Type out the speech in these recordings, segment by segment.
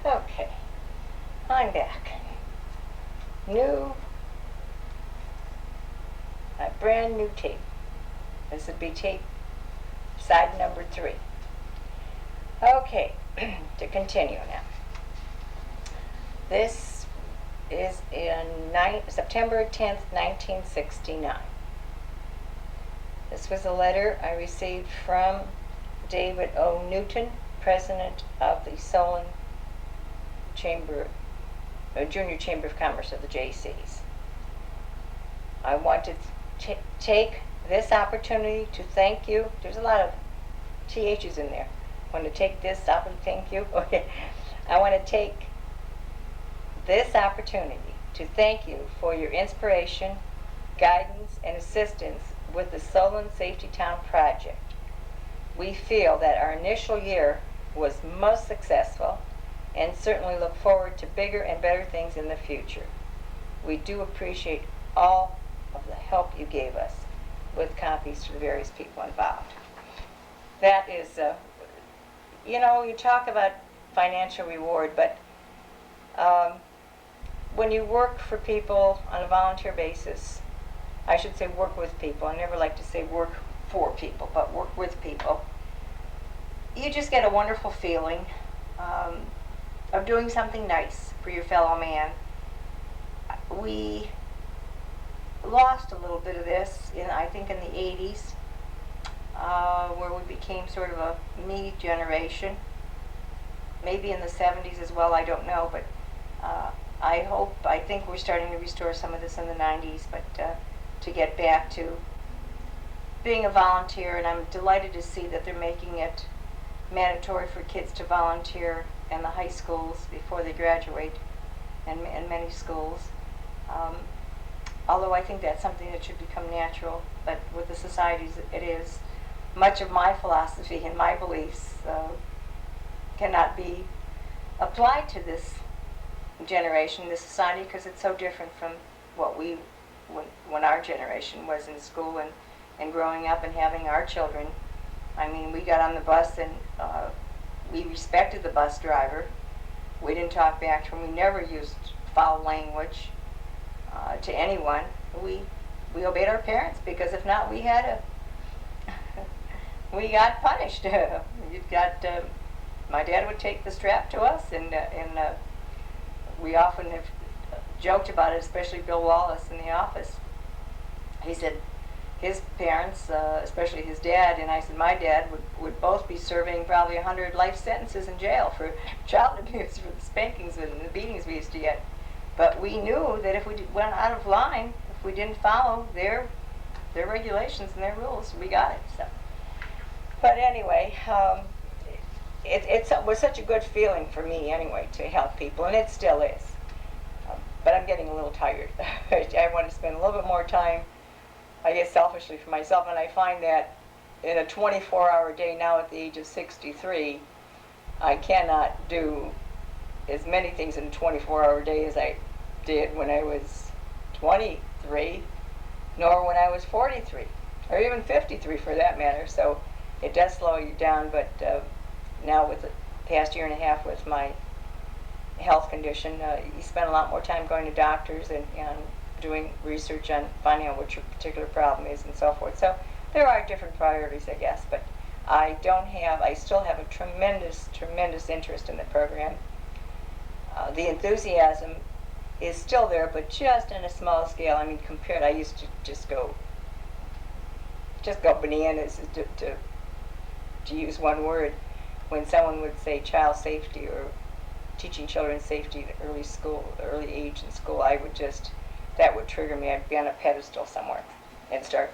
Okay, I'm back. New, a brand new tape. This would be tape side number 3. Okay, to continue now. This is in September 10th, 1969. This was a letter I received from David O. Newton, president of the Solon Junior Chamber of Commerce of the JCs. I want to take this opportunity to thank you. There's a lot of THs in there. I want to take this opportunity, thank you. Okay. I want to take this opportunity to thank you for your inspiration, guidance, and assistance with the Solon Safety Town project. We feel that our initial year was most successful and certainly look forward to bigger and better things in the future. We do appreciate all of the help you gave us, with copies to the various people involved. That is, you talk about financial reward, but when you work for people on a volunteer basis, I should say work with people. I never like to say work for people, but work with people. You just get a wonderful feeling of doing something nice for your fellow man. We lost a little bit of this, I think in the 80s, where we became sort of a me generation. Maybe in the 70s as well, I don't know, but I think we're starting to restore some of this in the 90s, but to get back to being a volunteer, and I'm delighted to see that they're making it mandatory for kids to volunteer in the high schools before they graduate, and in many schools. Although I think that's something that should become natural, but with the societies it is. Much of my philosophy and my beliefs cannot be applied to this generation, this society, because it's so different from what when our generation was in school and growing up and having our children. I mean, we got on the bus and we respected the bus driver. We didn't talk back to him. We never used foul language to anyone. We obeyed our parents, because if not, we got punished. My dad would take the strap to us, and we often have joked about it, especially Bill Wallace in the office. He said his parents, especially his dad, and I said my dad, would both be serving probably 100 life sentences in jail for child abuse, for the spankings and the beatings we used to get. But we knew that if we went out of line, if we didn't follow their regulations and their rules, we got it. So. But anyway, it was such a good feeling for me anyway to help people, and it still is. But I'm getting a little tired. I want to spend a little bit more time, I guess selfishly for myself, and I find that in a 24-hour day now at the age of 63, I cannot do as many things in a 24-hour day as I did when I was 23, nor when I was 43, or even 53 for that matter. So it does slow you down, but now with the past year and a half with my health condition, you spend a lot more time going to doctors and doing research on finding out what your particular problem is and so forth. So there are different priorities, I guess, but I still have a tremendous interest in the program. The enthusiasm is still there, but just on a small scale. I mean, compared, I used to just go bananas, to use one word, when someone would say child safety or teaching children safety at early age in school. That would trigger me. I'd be on a pedestal somewhere and start,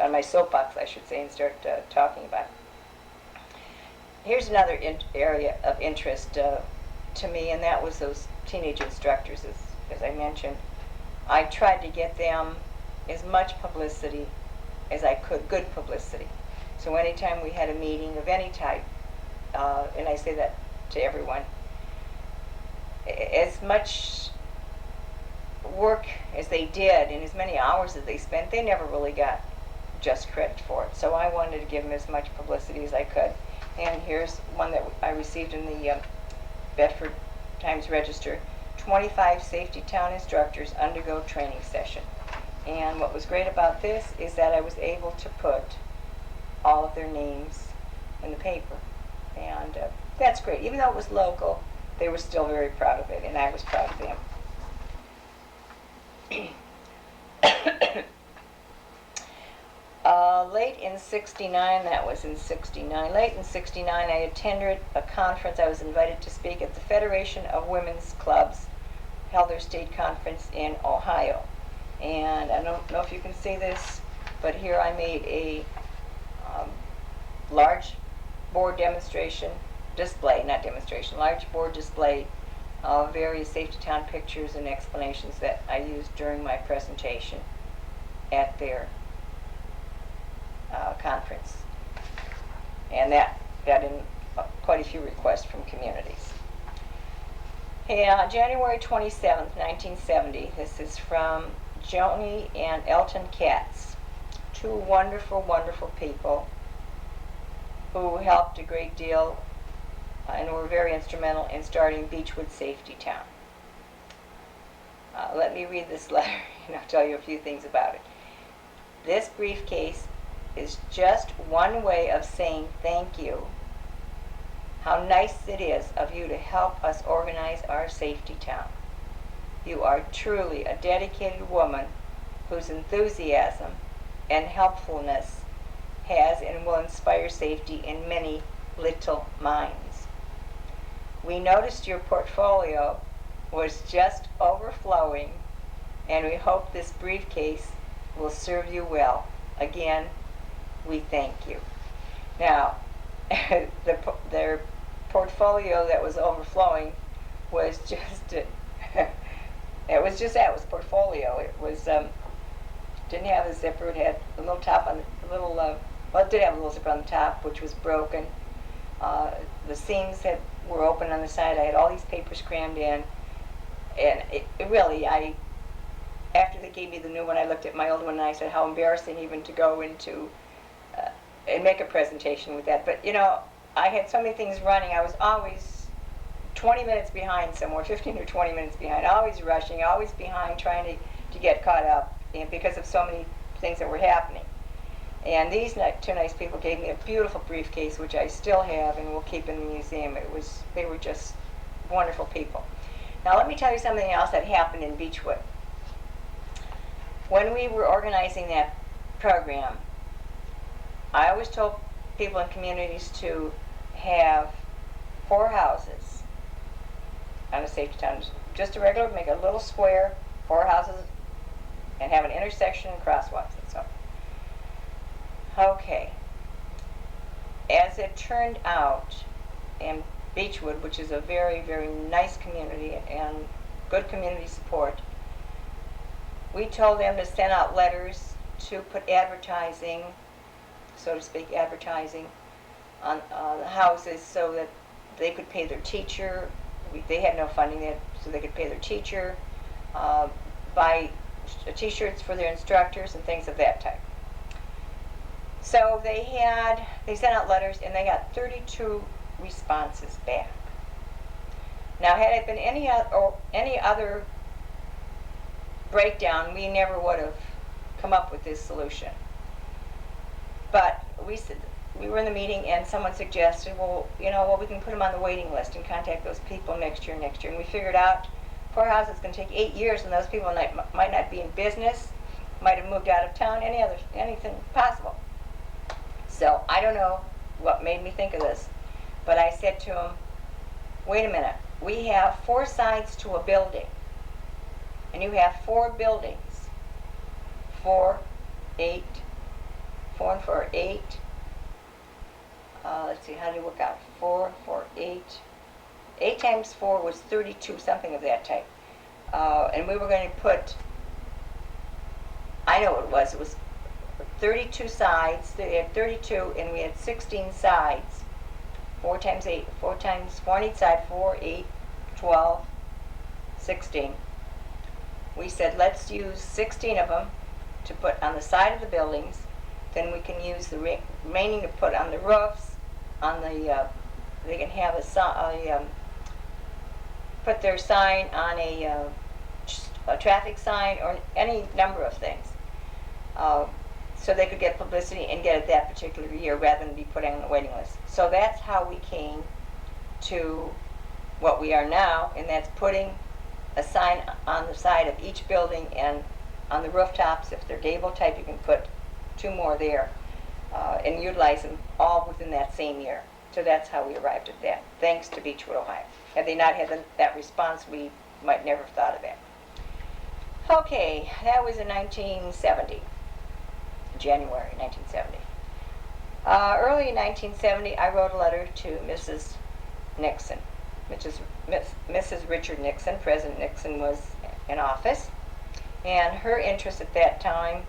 on my soapbox I should say, and start talking about it. Here's another area of interest to me, and that was those teenage instructors, as I mentioned. I tried to get them as much publicity as I could, good publicity. So anytime we had a meeting of any type, and I say that to everyone, as much work as they did and as many hours that they spent, they never really got just credit for it. So I wanted to give them as much publicity as I could. And here's one that I received in the Bedford times register, 25 Safety Town instructors undergo training session. And what was great about this is that I was able to put all of their names in the paper. And that's great. Even though it was local, they were still very proud of it, and I was proud of them. Late in 69, that was in 69, late in 69, I attended a conference. I was invited to speak at the Federation of Women's Clubs, held their state conference in Ohio. And I don't know if you can see this, but here I made a large board demonstration, display, not demonstration, large board display of various Safety Town pictures and explanations that I used during my presentation at their conference. And that got in quite a few requests from communities. January 27th, 1970, this is from Joni and Elton Katz, two wonderful, wonderful people who helped a great deal and were very instrumental in starting Beechwood Safety Town. Let me read this letter and I'll tell you a few things about it. This briefcase is just one way of saying thank you. How nice it is of you to help us organize our safety town. You are truly a dedicated woman whose enthusiasm and helpfulness has and will inspire safety in many little minds. We noticed your portfolio was just overflowing, and we hope this briefcase will serve you well. Again, we thank you. Now, their portfolio that was overflowing was just it was just that. It was portfolio. It was didn't have a zipper. It had a little top on the little. Well, it did have a little zipper on the top, which was broken. The seams were open on the side. I had all these papers crammed in, and it really, after they gave me the new one, I looked at my old one and I said, how embarrassing even to go into and make a presentation with that. But you know, I had so many things running. I was always 20 minutes behind somewhere, 15 or 20 minutes behind, always rushing, always behind, trying to get caught up, and because of so many things that were happening. And these two nice people gave me a beautiful briefcase, which I still have and will keep in the museum. They were just wonderful people. Now let me tell you something else that happened in Beechwood. When we were organizing that program, I always told people in communities to have 4 houses on a safety town. Just a regular, make a little square, 4 houses, and have an intersection and crosswalks and so on. Okay. As it turned out, in Beechwood, which is a very, very nice community and good community support, we told them to send out letters to put advertising, so to speak, advertising on the houses so that they could pay their teacher. They had no funding, so they could pay their teacher, buy t-shirts for their instructors and things of that type. So they sent out letters and they got 32 responses back. Now, had it been any other breakdown, we never would have come up with this solution. But we were in the meeting and someone suggested, well, we can put them on the waiting list and contact those people next year. And we figured out 4 houses is going to take 8 years, and those people might not be in business, might have moved out of town, anything possible. So I don't know what made me think of this, but I said to him, wait a minute, we have 4 sides to a building, and you have 4 buildings, 4, 8, 4 and 4, 8. Let's see, how do you work out? 4, 4, 8. 8 times 4 was 32, something of that type. And we were going to put, I know what it was 32 sides. They had 32, and we had 16 sides. 4 times 8, 4 on each side, 4, 8, 12, 16. We said, let's use 16 of them to put on the side of the buildings. Then we can use the remaining to put on the roofs, on the, they can have put their sign on a traffic sign or any number of things, so they could get publicity and get it that particular year rather than be put on the waiting list. So that's how we came to what we are now, and that's putting a sign on the side of each building, and on the rooftops, if they're gable type, you can put 2 more there, and utilize them all within that same year. So that's how we arrived at that, thanks to Beechwood, Ohio. Had they not had that response, we might never have thought of that. Okay, that was in 1970, January 1970. Early in 1970, I wrote a letter to Mrs. Nixon, Mrs. Richard Nixon. President Nixon was in office, and her interest at that time,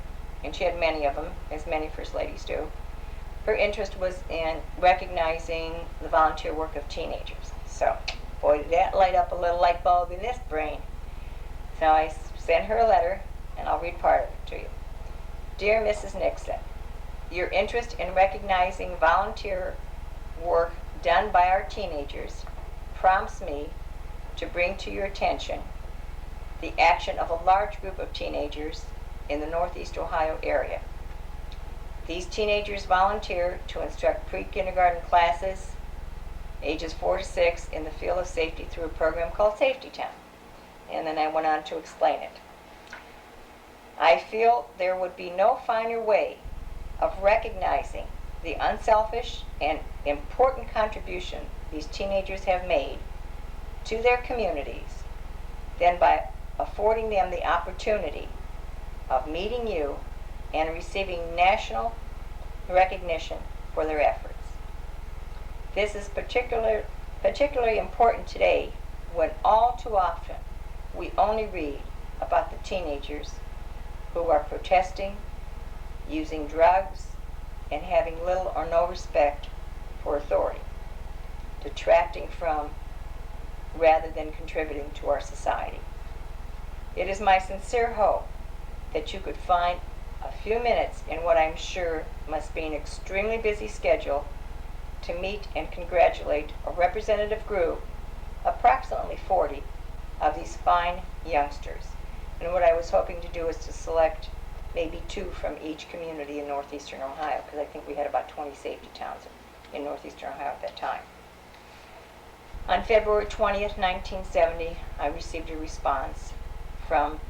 and she had many of them, as many first ladies do, her interest was in recognizing the volunteer work of teenagers. So, boy, did that light up a little light bulb in this brain. So I sent her a letter, and I'll read part of it to you. Dear Mrs. Nixon, your interest in recognizing volunteer work done by our teenagers prompts me to bring to your attention the action of a large group of teenagers in the Northeast Ohio area. These teenagers volunteer to instruct pre-kindergarten classes, ages 4 to 6, in the field of safety through a program called Safety Town. And then I went on to explain it. I feel there would be no finer way of recognizing the unselfish and important contribution these teenagers have made to their communities than by affording them the opportunity of meeting you and receiving national recognition for their efforts. This is particularly important today, when all too often we only read about the teenagers who are protesting, using drugs, and having little or no respect for authority, detracting from rather than contributing to our society. It is my sincere hope that you could find a few minutes in what I'm sure must be an extremely busy schedule to meet and congratulate a representative group, approximately 40, of these fine youngsters. And what I was hoping to do is to select maybe 2 from each community in northeastern Ohio, because I think we had about 20 safety towns in northeastern Ohio at that time. On February 20th, 1970, I received a response from,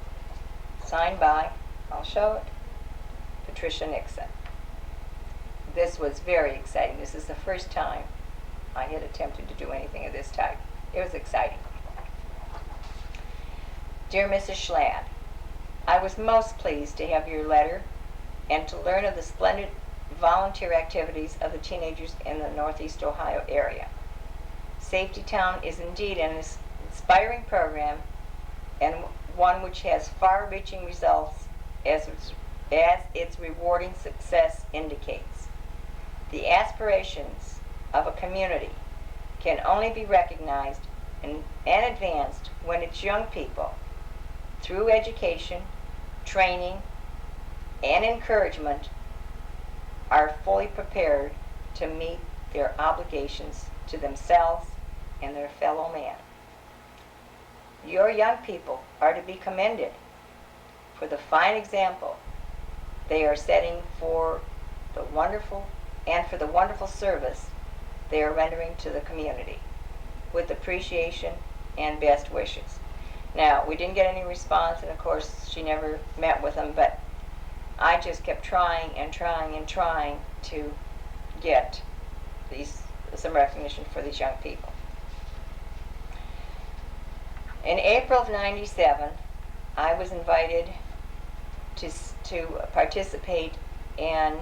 signed by, I'll show it, Patricia Nixon. This was very exciting. This is the first time I had attempted to do anything of this type. It was exciting. Dear Mrs. Schlatt, I was most pleased to have your letter and to learn of the splendid volunteer activities of the teenagers in the Northeast Ohio area. Safety Town is indeed an inspiring program, and one which has far-reaching results as its rewarding success indicates. The aspirations of a community can only be recognized and advanced when its young people, through education, training, and encouragement, are fully prepared to meet their obligations to themselves and their fellow man. Your young people are to be commended for the fine example they are setting for the wonderful service they are rendering to the community, with appreciation and best wishes. Now, we didn't get any response, and of course she never met with them, but I just kept trying and trying and trying to get some recognition for these young people. In April of '97, I was invited to participate in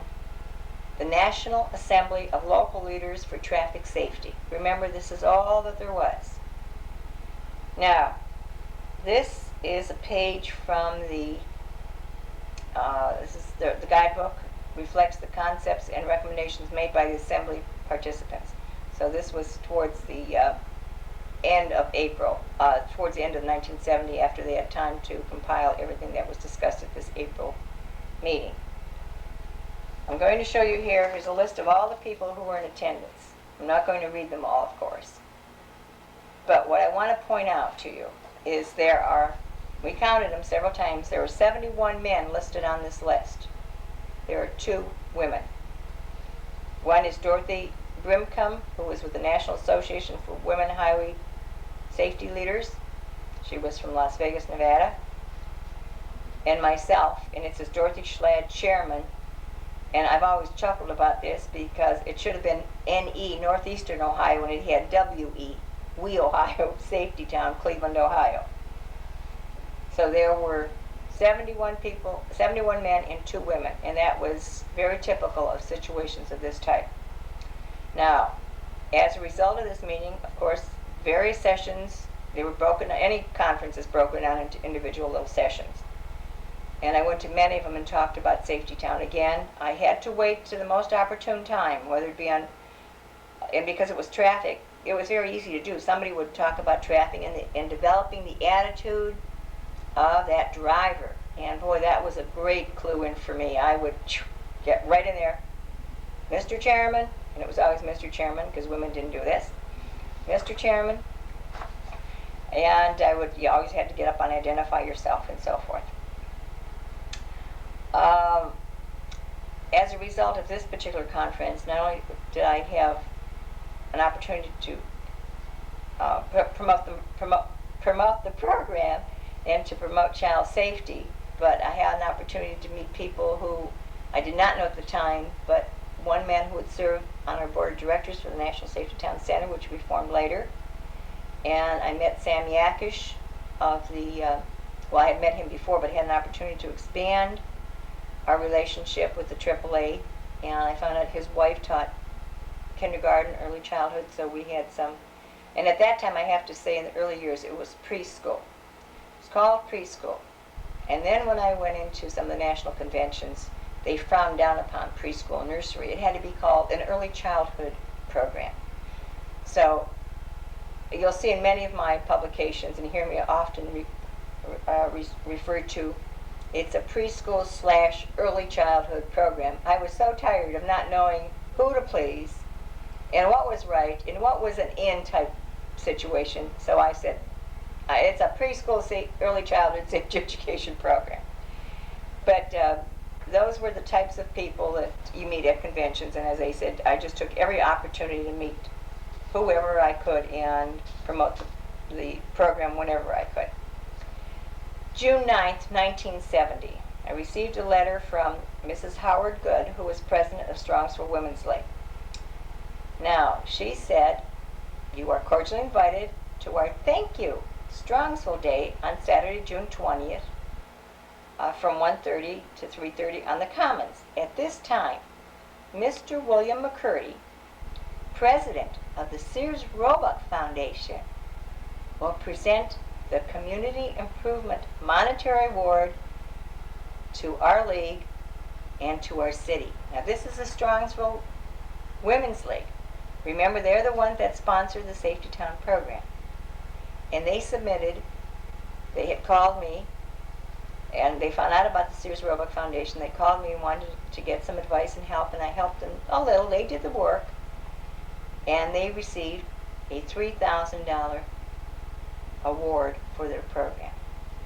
the National Assembly of Local Leaders for Traffic Safety. Remember, this is all that there was. Now, this is a page from the guidebook, reflects the concepts and recommendations made by the Assembly participants. So this was towards the end of April, towards the end of 1970, after they had time to compile everything that was discussed at this April meeting. I'm going to show you here's a list of all the people who were in attendance. I'm not going to read them all, of course. But what I want to point out to you is we counted them several times, there were 71 men listed on this list. There are 2 women. One is Dorothy Brimcombe, who was with the National Association for Women Highway Safety Leaders. She was from Las Vegas, Nevada. And myself, and it says Dorothy Schlad, chairman. And I've always chuckled about this because it should have been NE, Northeastern Ohio, and it had WE, We Ohio, Safety Town, Cleveland, Ohio. So there were 71 people, 71 men and 2 women, and that was very typical of situations of this type. Now, as a result of this meeting, of course, various sessions, they were broken, any conference is broken down into individual little sessions. And I went to many of them and talked about Safety Town. Again, I had to wait to the most opportune time, whether it be on, and because it was traffic, it was very easy to do. Somebody would talk about traffic and developing the attitude of that driver. And boy, that was a great clue in for me. I would get right in there, Mr. Chairman, and it was always Mr. Chairman because women didn't do this, Mr. Chairman, and you always had to get up and identify yourself and so forth. As a result of this particular conference, not only did I have an opportunity to promote the program and to promote child safety, but I had an opportunity to meet people who I did not know at the time, but one man who had served on our board of directors for the National Safety Town Center, which we formed later, and I met Sam Yakish of the, well, I had met him before, but had an opportunity to expand our relationship with the AAA, and I found out his wife taught kindergarten, early childhood, so we had some, and at that time, I have to say, in the early years, it was preschool. It's called preschool. And then when I went into some of the national conventions, they frowned down upon preschool nursery. It had to be called an early childhood program. So you'll see in many of my publications, and hear me often referred to, it's a preschool / early childhood program. I was so tired of not knowing who to please and what was right and what was an in type situation. So I said, it's a preschool early childhood safety education program. But those were the types of people that you meet at conventions, and as I said, I just took every opportunity to meet whoever I could and promote the program whenever I could. June 9th, 1970, I received a letter from Mrs. Howard Good, who was president of Strongsville Women's League. Now, she said, you are cordially invited to our Thank You Strongsville Day on Saturday, June 20th, from 1:30 to 3:30 on the Commons. At this time, Mr. William McCurdy, president of the Sears Roebuck Foundation, will present the Community Improvement Monetary Award to our league and to our city. Now, this is the Strongsville Women's League. Remember, they're the ones that sponsor the Safety Town program. And they had called me, and they found out about the Sears Roebuck Foundation. They called me and wanted to get some advice and help, and I helped them a little. They did the work, and they received a $3,000 award for their program.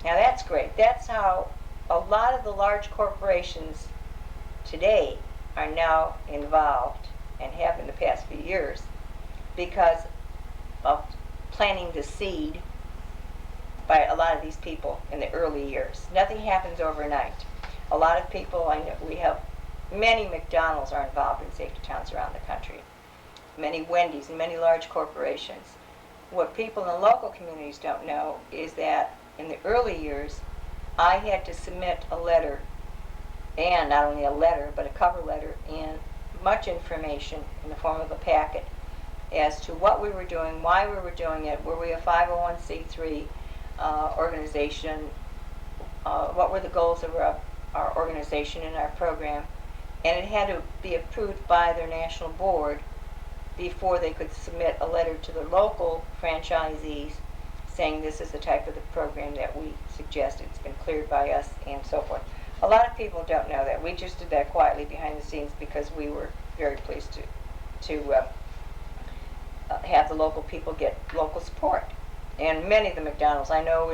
Now that's great. That's how a lot of the large corporations today are now involved and have in the past few years because of planting the seed by a lot of these people in the early years. Nothing happens overnight. A lot of people, I know, we have many McDonald's are involved in safety towns around the country, many Wendy's and many large corporations. What people in the local communities don't know is that in the early years, I had to submit a letter, and not only a letter, but a cover letter and much information in the form of a packet as to what we were doing, why we were doing it, were we a 501c3 organization, what were the goals of our organization and our program, and it had to be approved by their national board before they could submit a letter to the local franchisees saying this is the type of the program that we suggest, it's been cleared by us, and so forth. A lot of people don't know that. We just did that quietly behind the scenes because we were very pleased to have the local people get local support. And many of the McDonald's, I know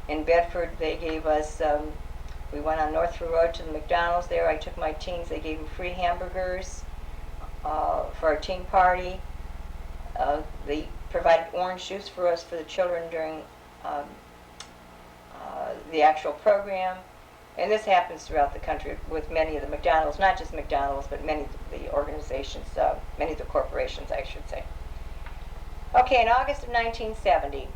in Bedford they gave us, we went on North Through Road to the McDonald's there. I took my teens, they gave them free hamburgers for our teen party. They provided orange juice for us for the children during the actual program. And this happens throughout the country with many of the McDonald's, not just McDonald's, but many of the organizations, many of the corporations, I should say. Okay, in August of 1970,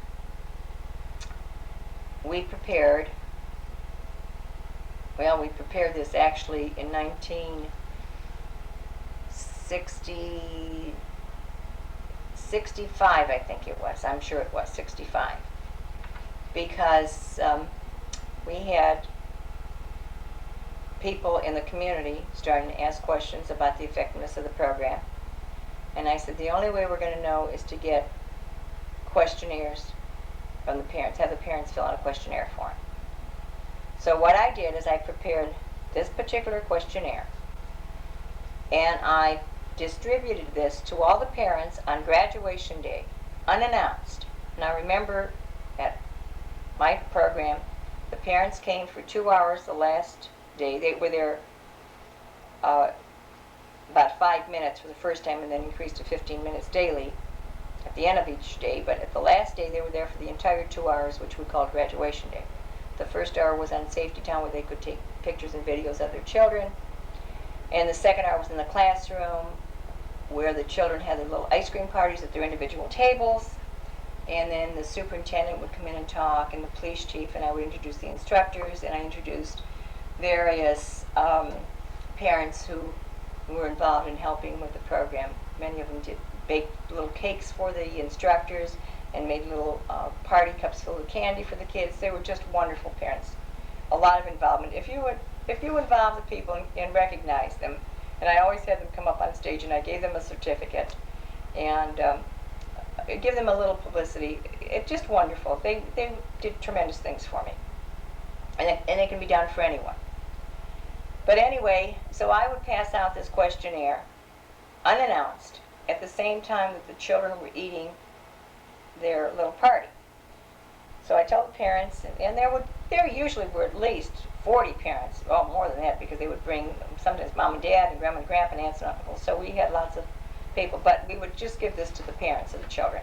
we prepared this actually in 1965, I think it was. I'm sure it was 65. Because we had people in the community starting to ask questions about the effectiveness of the program. And I said, the only way we're going to know is to get questionnaires from the parents, have the parents fill out a questionnaire form. So what I did is I prepared this particular questionnaire, and I distributed this to all the parents on graduation day, unannounced. Now remember, at my program, the parents came for 2 hours the last day. They were there about 5 minutes for the first time, and then increased to 15 minutes daily at the end of each day. But at the last day, they were there for the entire 2 hours, which we called graduation day. The first hour was on Safety Town, where they could take pictures and videos of their children. And the second hour was in the classroom, where the children had their little ice cream parties at their individual tables. And then the superintendent would come in and talk, and the police chief, and I would introduce the instructors, and I introduced various parents who were involved in helping with the program. Many of them did bake little cakes for the instructors and made little party cups full of candy for the kids. They were just wonderful parents. A lot of involvement. If you involve the people and recognize them, and I always had them come up on stage, and I gave them a certificate and give them a little publicity. It's just wonderful. They did tremendous things for me, and it can be done for anyone. But anyway, so I would pass out this questionnaire unannounced at the same time that the children were eating their little party. So I told the parents, and there usually were at least 40 parents, well, more than that, because they would bring sometimes mom and dad and grandma and grandpa and aunts and uncles. So we had lots of people, but we would just give this to the parents of the children.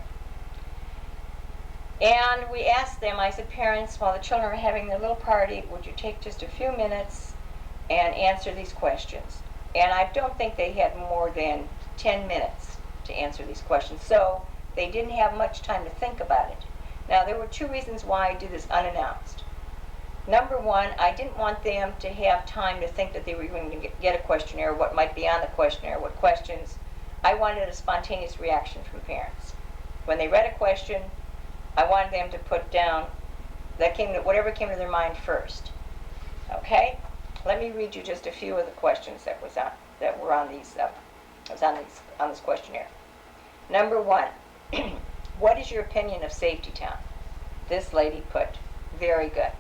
And we asked them, I said, parents, while the children are having their little party, would you take just a few minutes and answer these questions? And I don't think they had more than 10 minutes to answer these questions, so they didn't have much time to think about it. Now, there were two reasons why I did this unannounced. Number one, I didn't want them to have time to think that they were going to get a questionnaire, what might be on the questionnaire, what questions. I wanted a spontaneous reaction from parents. When they read a question, I wanted them to put down whatever came to their mind first. Okay? Let me read you just a few of the questions that were on this questionnaire. Number one, what is your opinion of Safety Town? This lady put, very good.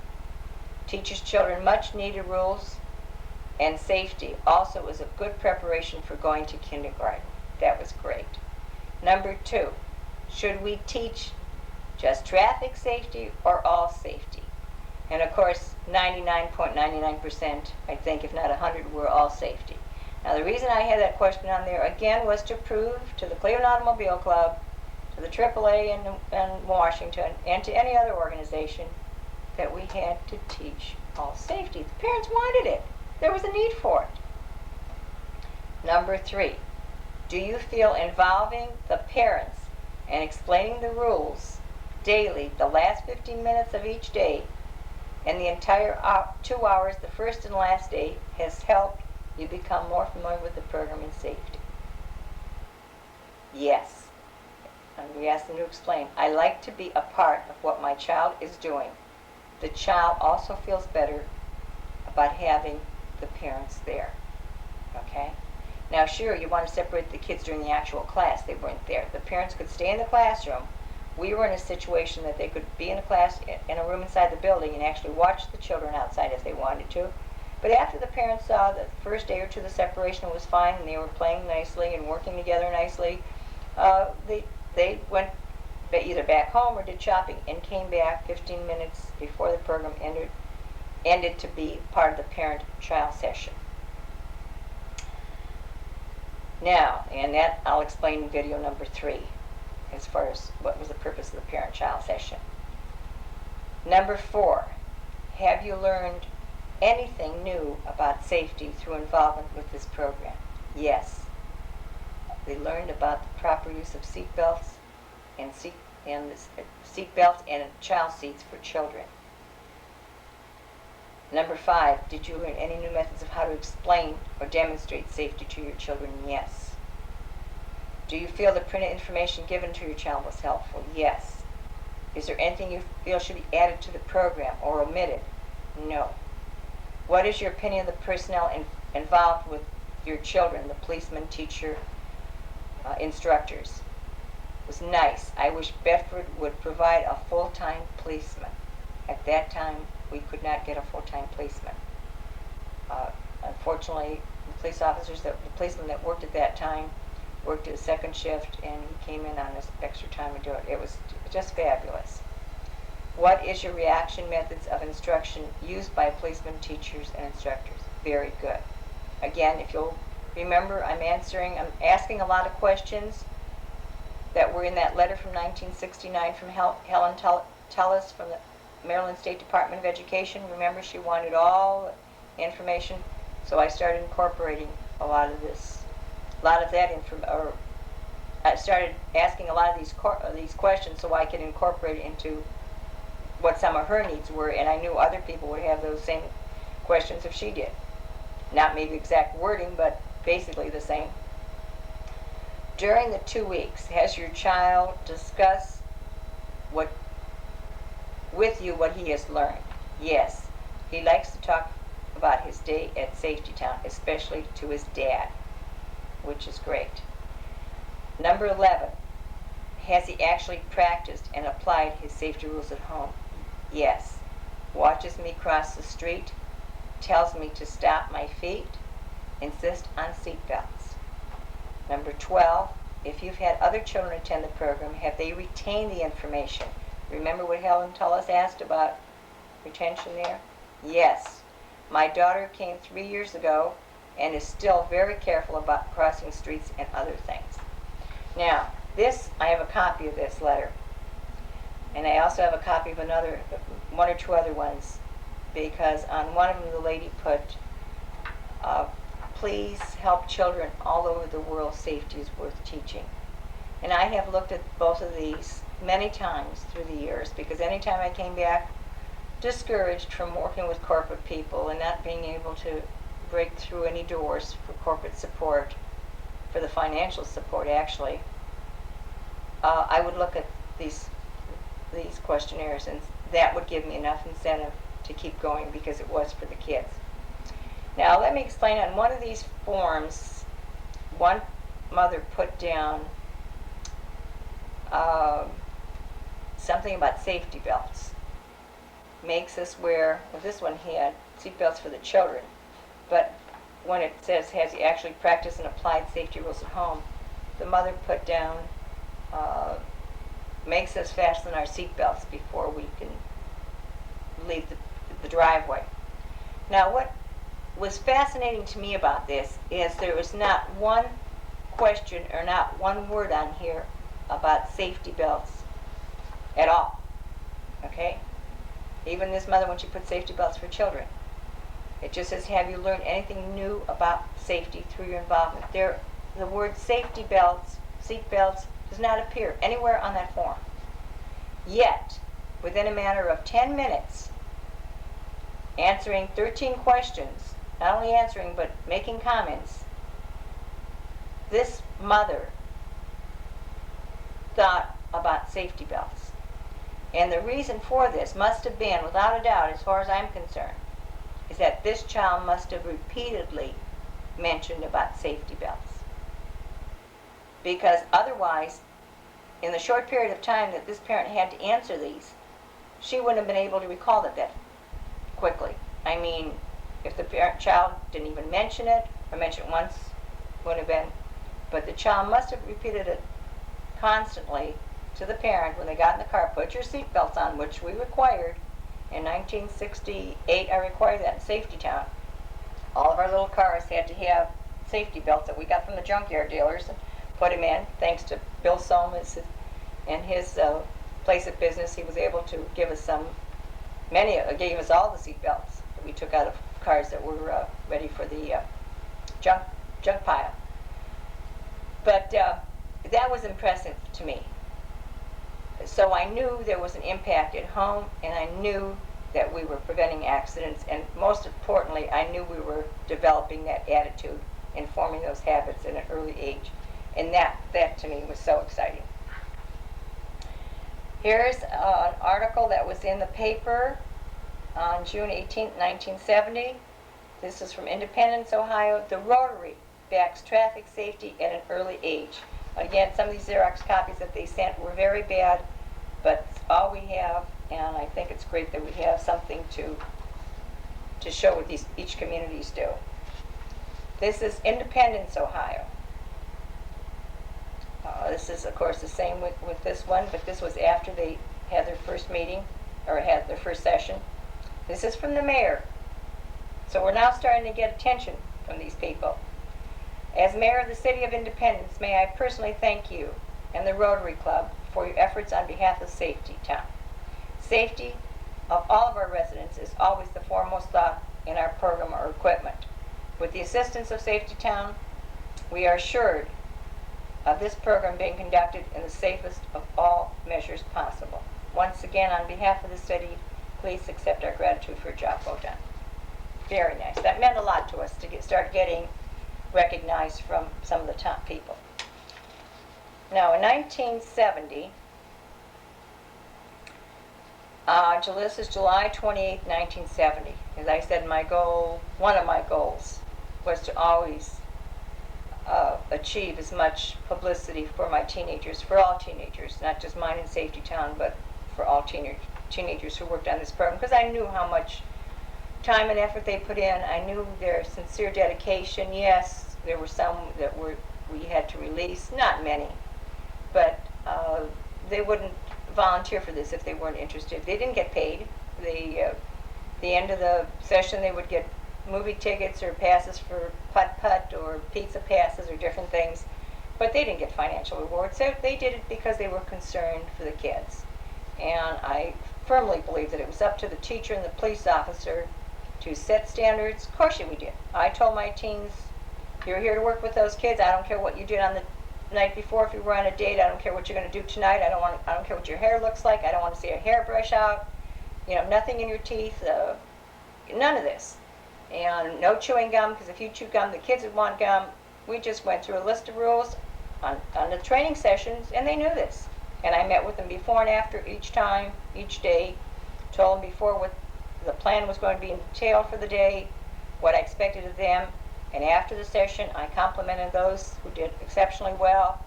Teaches children much needed rules and safety. Also is a good preparation for going to kindergarten. That was great. Number two, should we teach just traffic safety or all safety? And of course, 99.99%, I think, if not 100, were all safety. Now, the reason I had that question on there, again, was to prove to the Cleveland Automobile Club, to the AAA in Washington, and to any other organization that we had to teach all safety. The parents wanted it. There was a need for it. Number three, do you feel involving the parents and explaining the rules daily, the last 15 minutes of each day, and the entire 2 hours, the first and last day, has helped you become more familiar with the program and safety? Yes. And we asked them to explain. I like to be a part of what my child is doing. The child also feels better about having the parents there. Okay? Now, sure, you want to separate the kids during the actual class. They weren't there. The parents could stay in the classroom. We were in a situation that they could be in a class, in a room inside the building, and actually watch the children outside if they wanted to. But after the parents saw that the first day or two the separation was fine and they were playing nicely and working together nicely, they went either back home or did shopping and came back 15 minutes before the program ended to be part of the parent-child session. Now, and that I'll explain in video number 3 as far as what was the purpose of the parent-child session. Number 4, have you learned anything new about safety through involvement with this program? Yes. They learned about the proper use of seat belts and seat belts and child seats for children. Number 5, did you learn any new methods of how to explain or demonstrate safety to your children? Yes. Do you feel the printed information given to your child was helpful? Yes. Is there anything you feel should be added to the program or omitted? No. What is your opinion of the personnel involved with your children, the policeman, teacher, instructors? It was nice. I wish Bedford would provide a full-time policeman. At that time, we could not get a full-time policeman. Unfortunately, the policeman that worked at that time worked a second shift, and he came in on this extra time to do it. It was just fabulous. What is your reaction methods of instruction used by policemen, teachers, and instructors? Very good. Again, if you'll remember, I'm asking a lot of questions that were in that letter from 1969 from Helen Tullis from the Maryland State Department of Education. Remember, she wanted all the information, so I started incorporating a lot of that information, or I started asking a lot of these questions so I could incorporate it into what some of her needs were, and I knew other people would have those same questions if she did. Not maybe exact wording, but basically the same. During the 2 weeks, has your child discussed with you what he has learned? Yes. He likes to talk about his day at Safety Town, especially to his dad, which is great. Number 11, has he actually practiced and applied his safety rules at home? Yes. Watches me cross the street, tells me to stop my feet, insist on seat belts. Number 12, if you've had other children attend the program, have they retained the information? Remember what Helen Tullis asked about retention there? Yes. My daughter came 3 years ago and is still very careful about crossing streets and other things. Now, I have a copy of this letter. And I also have a copy of one or two other ones, because on one of them the lady put, please help children all over the world, safety is worth teaching. And I have looked at both of these many times through the years, because anytime I came back discouraged from working with corporate people and not being able to break through any doors for corporate support, for the financial support actually, I would look at these questionnaires, and that would give me enough incentive to keep going, because it was for the kids. Now let me explain, on one of these forms, one mother put down something about safety belts. Makes us wear, well, this one had seat belts for the children, but when it says, has he actually practiced and applied safety rules at home, the mother put down, makes us fasten our seat belts before we can leave the driveway. Now, what was fascinating to me about this is there was not one question or not one word on here about safety belts at all. Okay? Even this mother, when she put safety belts for children, it just says, have you learned anything new about safety through your involvement? The word safety belts, seat belts, does not appear anywhere on that form. Yet, within a matter of 10 minutes, answering 13 questions, not only answering but making comments, this mother thought about safety belts. And the reason for this must have been, without a doubt, as far as I'm concerned, is that this child must have repeatedly mentioned about safety belts. Because otherwise, in the short period of time that this parent had to answer these, she wouldn't have been able to recall it that quickly. I mean, if the child didn't even mention it, or mention it once, would have been, but the child must have repeated it constantly to the parent when they got in the car, put your seatbelts on, which we required. In 1968, I required that in Safety Town. All of our little cars had to have safety belts that we got from the junkyard dealers and put them in. Thanks to Bill Solomons and his place of business, he was able to give us gave us all the seat belts that we took out of cars that were ready for the junk pile. But that was impressive to me. So I knew there was an impact at home, and I knew that we were preventing accidents, and most importantly, I knew we were developing that attitude and forming those habits at an early age. And that to me was so exciting. Here's an article that was in the paper on June 18, 1970. This is from Independence, Ohio. The Rotary backs traffic safety at an early age. Again, some of these Xerox copies that they sent were very bad, but it's all we have, and I think it's great that we have something to show what each communities do. This is Independence, Ohio. This is, of course, the same with this one, but this was after they had their first meeting, or had their first session. This is from the mayor. So we're now starting to get attention from these people. As mayor of the City of Independence, may I personally thank you and the Rotary Club for your efforts on behalf of Safety Town. Safety of all of our residents is always the foremost thought in our program or equipment. With the assistance of Safety Town, we are assured of this program being conducted in the safest of all measures possible. Once again, on behalf of the city, please accept our gratitude for a job well done. Very nice. That meant a lot to us to start getting recognized from some of the top people. Now, in 1970, this is July 28, 1970. As I said, one of my goals was to always achieve as much publicity for my teenagers, for all teenagers, not just mine in Safety Town, but for all teenagers who worked on this program, because I knew how much time and effort they put in. I knew their sincere dedication. Yes, there were some that we had to release, not many, but they wouldn't volunteer for this if they weren't interested. They didn't get paid. The end of the session, they would get movie tickets or passes for putt-putt or pizza passes or different things, but they didn't get financial rewards. So they did it because they were concerned for the kids. And I firmly believe that it was up to the teacher and the police officer to set standards. Of course we did. I told my teens, you're here to work with those kids. I don't care what you did on the night before. If you were on a date, I don't care what you're going to do tonight. I don't care what your hair looks like. I don't want to see a hairbrush out. Nothing in your teeth. None of this. And no chewing gum, because if you chew gum, the kids would want gum. We just went through a list of rules on the training sessions, and they knew this. And I met with them before and after each time, each day, told them before what the plan was going to be entailed for the day, what I expected of them, and after the session, I complimented those who did exceptionally well,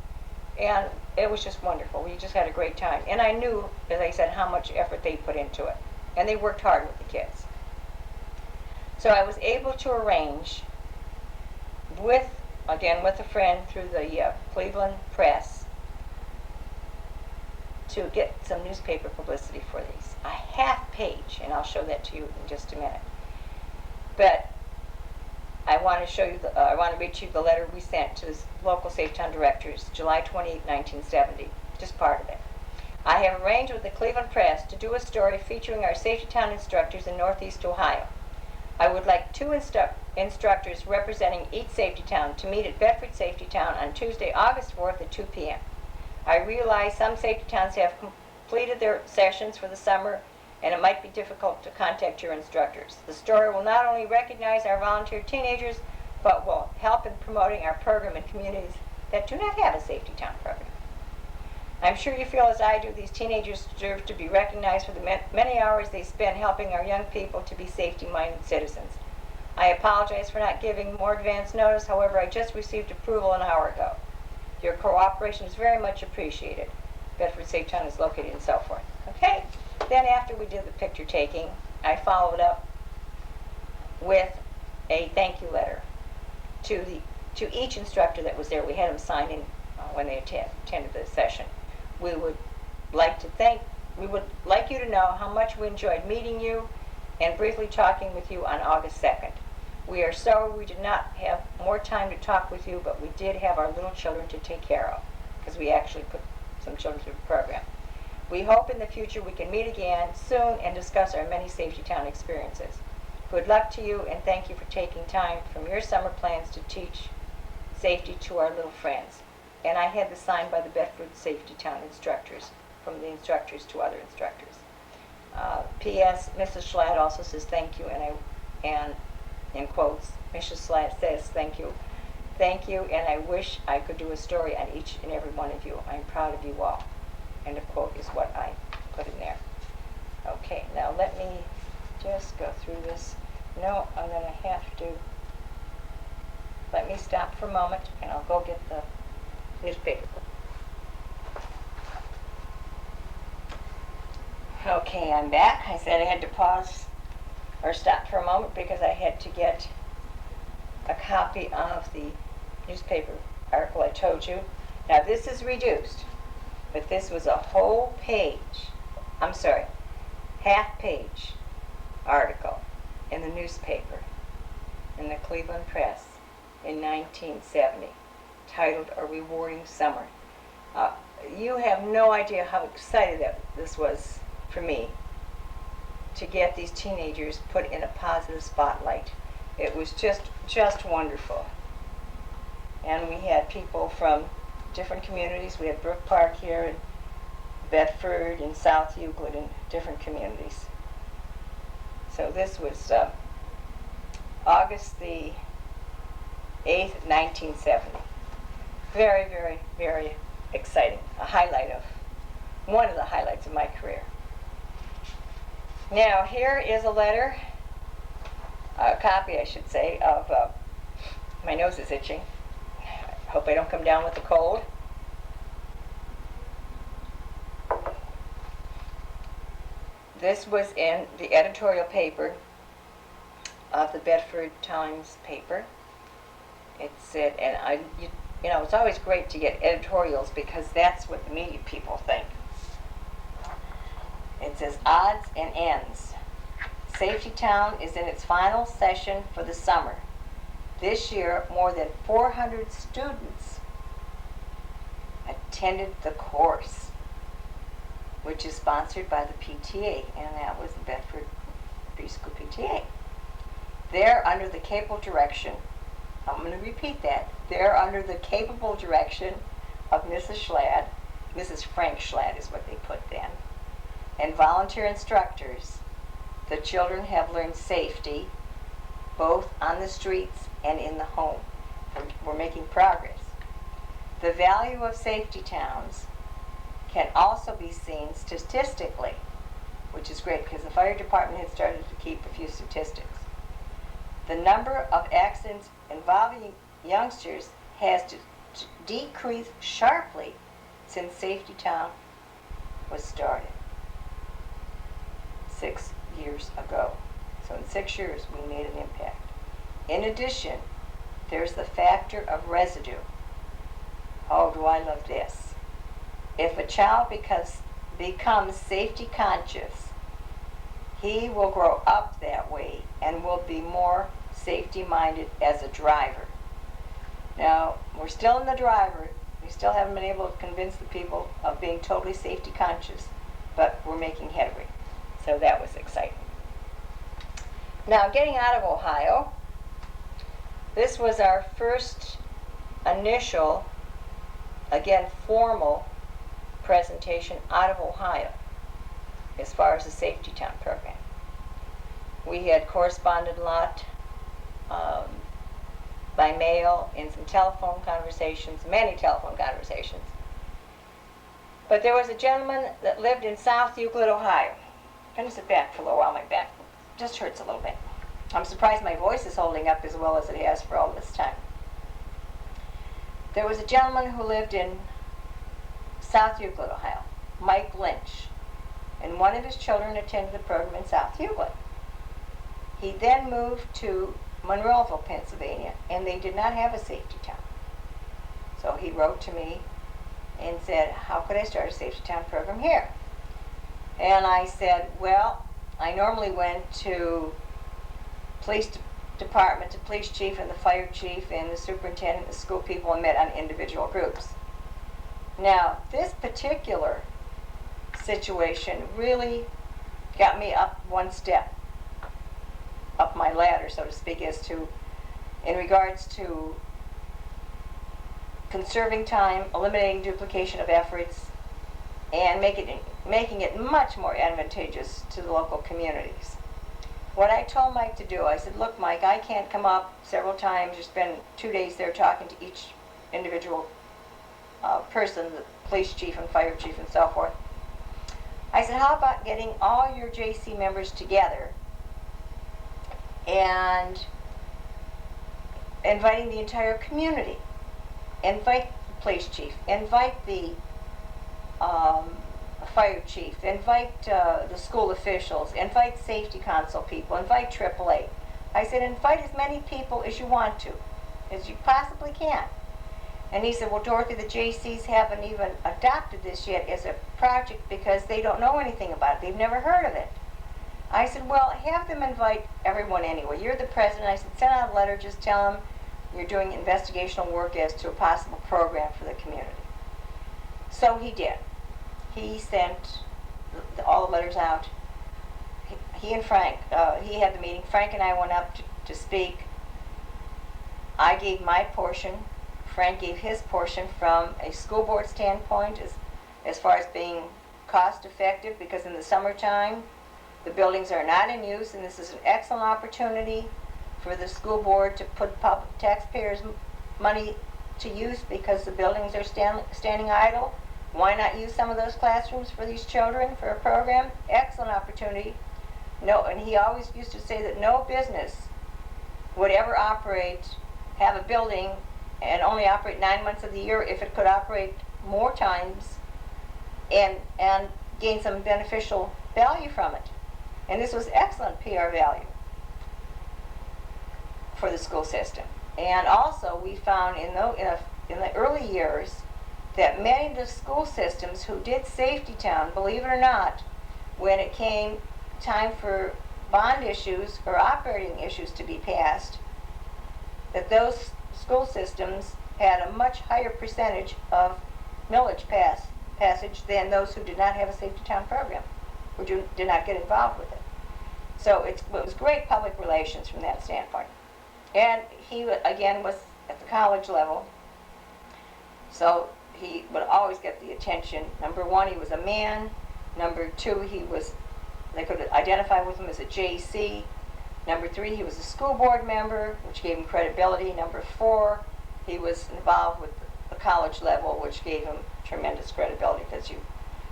and it was just wonderful. We just had a great time. And I knew, as I said, how much effort they put into it, and they worked hard with the kids. So I was able to arrange with a friend through the Cleveland Press to get some newspaper publicity for these. A half page, and I'll show that to you in just a minute. But I want to read you the letter we sent to the local Safe Town directors, July 28, 1970, just part of it. I have arranged with the Cleveland Press to do a story featuring our Safety Town instructors in Northeast Ohio. I would like two instructors representing each Safety Town to meet at Bedford Safety Town on Tuesday, August 4th at 2 p.m. I realize some Safety Towns have completed their sessions for the summer, and it might be difficult to contact your instructors. The story will not only recognize our volunteer teenagers, but will help in promoting our program in communities that do not have a Safety Town program. I'm sure you feel as I do, these teenagers deserve to be recognized for the many hours they spend helping our young people to be safety-minded citizens. I apologize for not giving more advance notice. However, I just received approval an hour ago. Your cooperation is very much appreciated. Bedford Safe Town is located and so forth. Okay? Then after we did the picture taking, I followed up with a thank you letter to each instructor that was there. We had them sign in when they attended the session. We would like you to know how much we enjoyed meeting you and briefly talking with you on August 2nd. We are sorry we did not have more time to talk with you, but we did have our little children to take care of, because we actually put some children through the program. We hope in the future we can meet again soon and discuss our many Safety Town experiences. Good luck to you, and thank you for taking time from your summer plans to teach safety to our little friends. And I had this signed by the Bedford Safety Town instructors, from the instructors to other instructors. P.S. Mrs. Schlatt also says thank you, and in quotes, Mrs. Schlatt says thank you, and I wish I could do a story on each and every one of you. I'm proud of you all. End of quote is what I put in there. Okay, now let me just go through this. No, I'm going to have to, let me stop for a moment and I'll go get the newspaper. Okay, I'm back. I said I had to pause or stop for a moment because I had to get a copy of the newspaper article I told you. Now this is reduced, but this was a whole page, half page article in the newspaper in the Cleveland Press in 1970, titled A Rewarding Summer. You have no idea how excited this was for me to get these teenagers put in a positive spotlight. It was just wonderful. And we had people from different communities. We had Brook Park here, and Bedford, and South Euclid, and different communities. So this was August the 8th, 1970. Very, very, very exciting. One of the highlights of my career. Now here is a letter, a copy I should say, of, my nose is itching. I hope I don't come down with a cold. This was in the editorial paper of the Bedford Times paper. It said, and you know, it's always great to get editorials because that's what the media people think. It says, odds and ends. Safety Town is in its final session for the summer. This year, more than 400 students attended the course, which is sponsored by the PTA, and that was the Bedford Preschool PTA. They're under the capable direction, I'm going to repeat that, they're under the capable direction of Mrs. Schlatt, Mrs. Frank Schlatt is what they put then, and volunteer instructors. The children have learned safety, both on the streets and in the home. We're making progress. The value of safety towns can also be seen statistically, which is great because the fire department had started to keep a few statistics. The number of accidents involving youngsters has decreased sharply since Safety Town was started 6 years ago. So in 6 years we made an impact. In addition, there's the factor of residue. Oh, do I love this. If a child becomes safety conscious, he will grow up that way and will be more safety minded as a driver. Now, we're still in the driver. We still haven't been able to convince the people of being totally safety conscious, but we're making headway. So that was exciting. Now, getting out of Ohio, this was our first initial, again, formal presentation out of Ohio as far as the Safety Town program. We had corresponded a lot by mail and some telephone conversations, many telephone conversations. But there was a gentleman that lived in South Euclid, Ohio. I'm going to sit back for a little while. My back just hurts a little bit. I'm surprised my voice is holding up as well as it has for all this time. There was a gentleman who lived in South Euclid, Ohio, Mike Lynch, and one of his children attended the program in South Euclid. He then moved to Monroeville, Pennsylvania, and they did not have a safety town. So he wrote to me and said, how could I start a Safety Town program here? And I said, well, I normally went to police department, the police chief and the fire chief and the superintendent, the school people, and met on individual groups. Now, this particular situation really got me up one step, up my ladder, so to speak, as to, in regards to conserving time, eliminating duplication of efforts, and making it much more advantageous to the local communities. What I told Mike to do, I said, look, Mike, I can't come up several times, you spend 2 days there talking to each individual person, the police chief and fire chief and so forth. I said, how about getting all your JC members together and inviting the entire community? Invite the police chief, invite the fire chief, invite the school officials, invite safety council people, invite AAA. I said, invite as many people as you want to, as you possibly can. And he said, well, Dorothy, the JCs haven't even adopted this yet as a project because they don't know anything about it. They've never heard of it. I said, well, have them invite everyone anyway. You're the president. I said, send out a letter, just tell them you're doing investigational work as to a possible program for the community. So he did. He sent all the letters out. He and Frank, he had the meeting. Frank and I went up to speak. I gave my portion. Frank gave his portion from a school board standpoint as far as being cost effective, because in the summertime the buildings are not in use, and this is an excellent opportunity for the school board to put public taxpayers' money to use because the buildings are standing idle. Why not use some of those classrooms for these children for a program? Excellent opportunity. No, and he always used to say that no business would ever have a building and only operate 9 months of the year if it could operate more times and gain some beneficial value from it. And this was excellent PR value for the school system. And also we found in the early years that many of the school systems who did Safety Town, believe it or not, when it came time for bond issues or operating issues to be passed, that those school systems had a much higher percentage of millage passage than those who did not have a Safety Town program, or did not get involved with it. So it was great public relations from that standpoint. And he, again, was at the college level, so he would always get the attention. Number one, he was a man. Number two, they could identify with him as a JC. Number three, he was a school board member, which gave him credibility. Number four, he was involved with the college level, which gave him tremendous credibility, because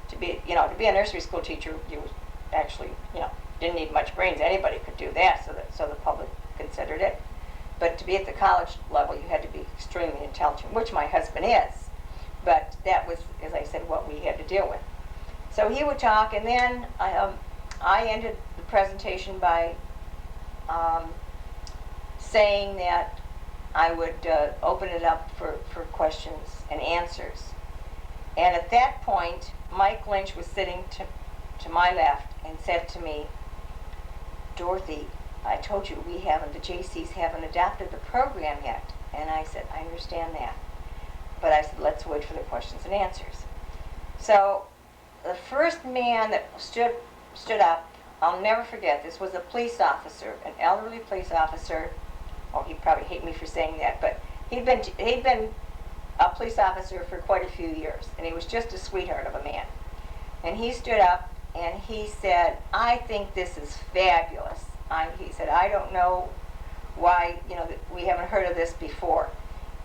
to be a nursery school teacher, you actually, didn't need much brains. Anybody could do that, so the public considered it. But to be at the college level, you had to be extremely intelligent, which my husband is. But that was, as I said, what we had to deal with. So he would talk, and then I ended the presentation by saying that I would open it up for questions and answers. And at that point, Mike Lynch was sitting to my left and said to me, Dorothy, I told you the JCs haven't adopted the program yet. And I said, I understand that. But I said, let's wait for the questions and answers. So the first man that stood up, I'll never forget, this was a police officer, an elderly police officer. Oh, he'd probably hate me for saying that, but he'd been a police officer for quite a few years, and he was just a sweetheart of a man. And he stood up and he said, I think this is fabulous. He said, I don't know why, we haven't heard of this before.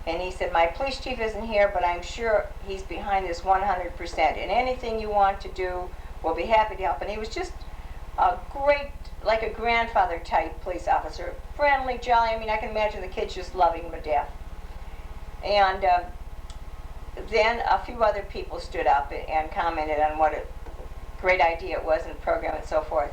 And he said, my police chief isn't here, but I'm sure he's behind this 100%. And anything you want to do, we'll be happy to help. And he was just a great, like a grandfather type police officer. Friendly, jolly. I mean, I can imagine the kids just loving him to death. And then a few other people stood up and commented on what a great idea it was in the program and so forth.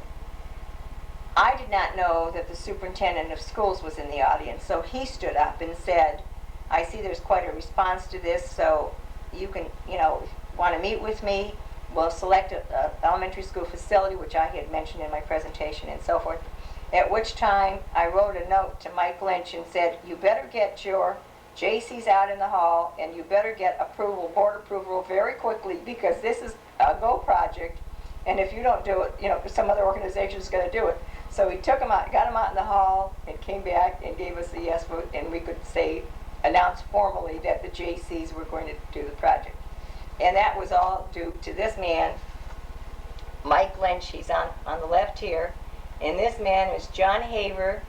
I did not know that the superintendent of schools was in the audience, so he stood up and said, I see there's quite a response to this, so you can, you know, if you want to meet with me, we'll select a elementary school facility, which I had mentioned in my presentation and so forth. At which time, I wrote a note to Mike Lynch and said, you better get your JCs out in the hall, and you better get approval, board approval very quickly, because this is a go project, and if you don't do it, you know, some other organization is going to do it. So he took them out, got them out in the hall, and came back and gave us the yes vote, and we could say, announce formally that the JCs were going to do the project. And that was all due to this man, Mike Lynch. He's on the left here. And this man is John Haver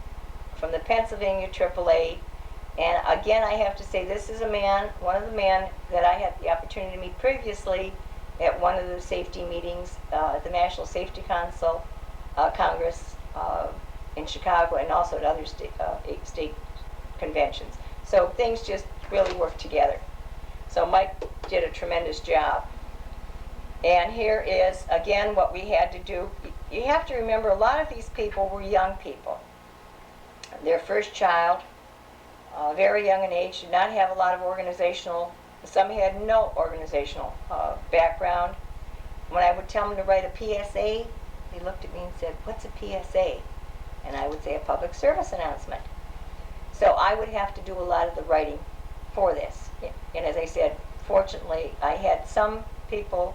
from the Pennsylvania AAA. And again, I have to say, this is a man, one of the men that I had the opportunity to meet previously at one of the safety meetings at the National Safety Council Congress in Chicago, and also at other state conventions. So things just really work together. So Mike did a tremendous job. And here is, again, what we had to do. You have to remember, a lot of these people were young people. Their first child, very young in age, did not have a lot of organizational, some had no organizational background. When I would tell them to write a PSA, they looked at me and said, what's a PSA? And I would say, a public service announcement. So I would have to do a lot of the writing for this. And as I said, fortunately, I had some people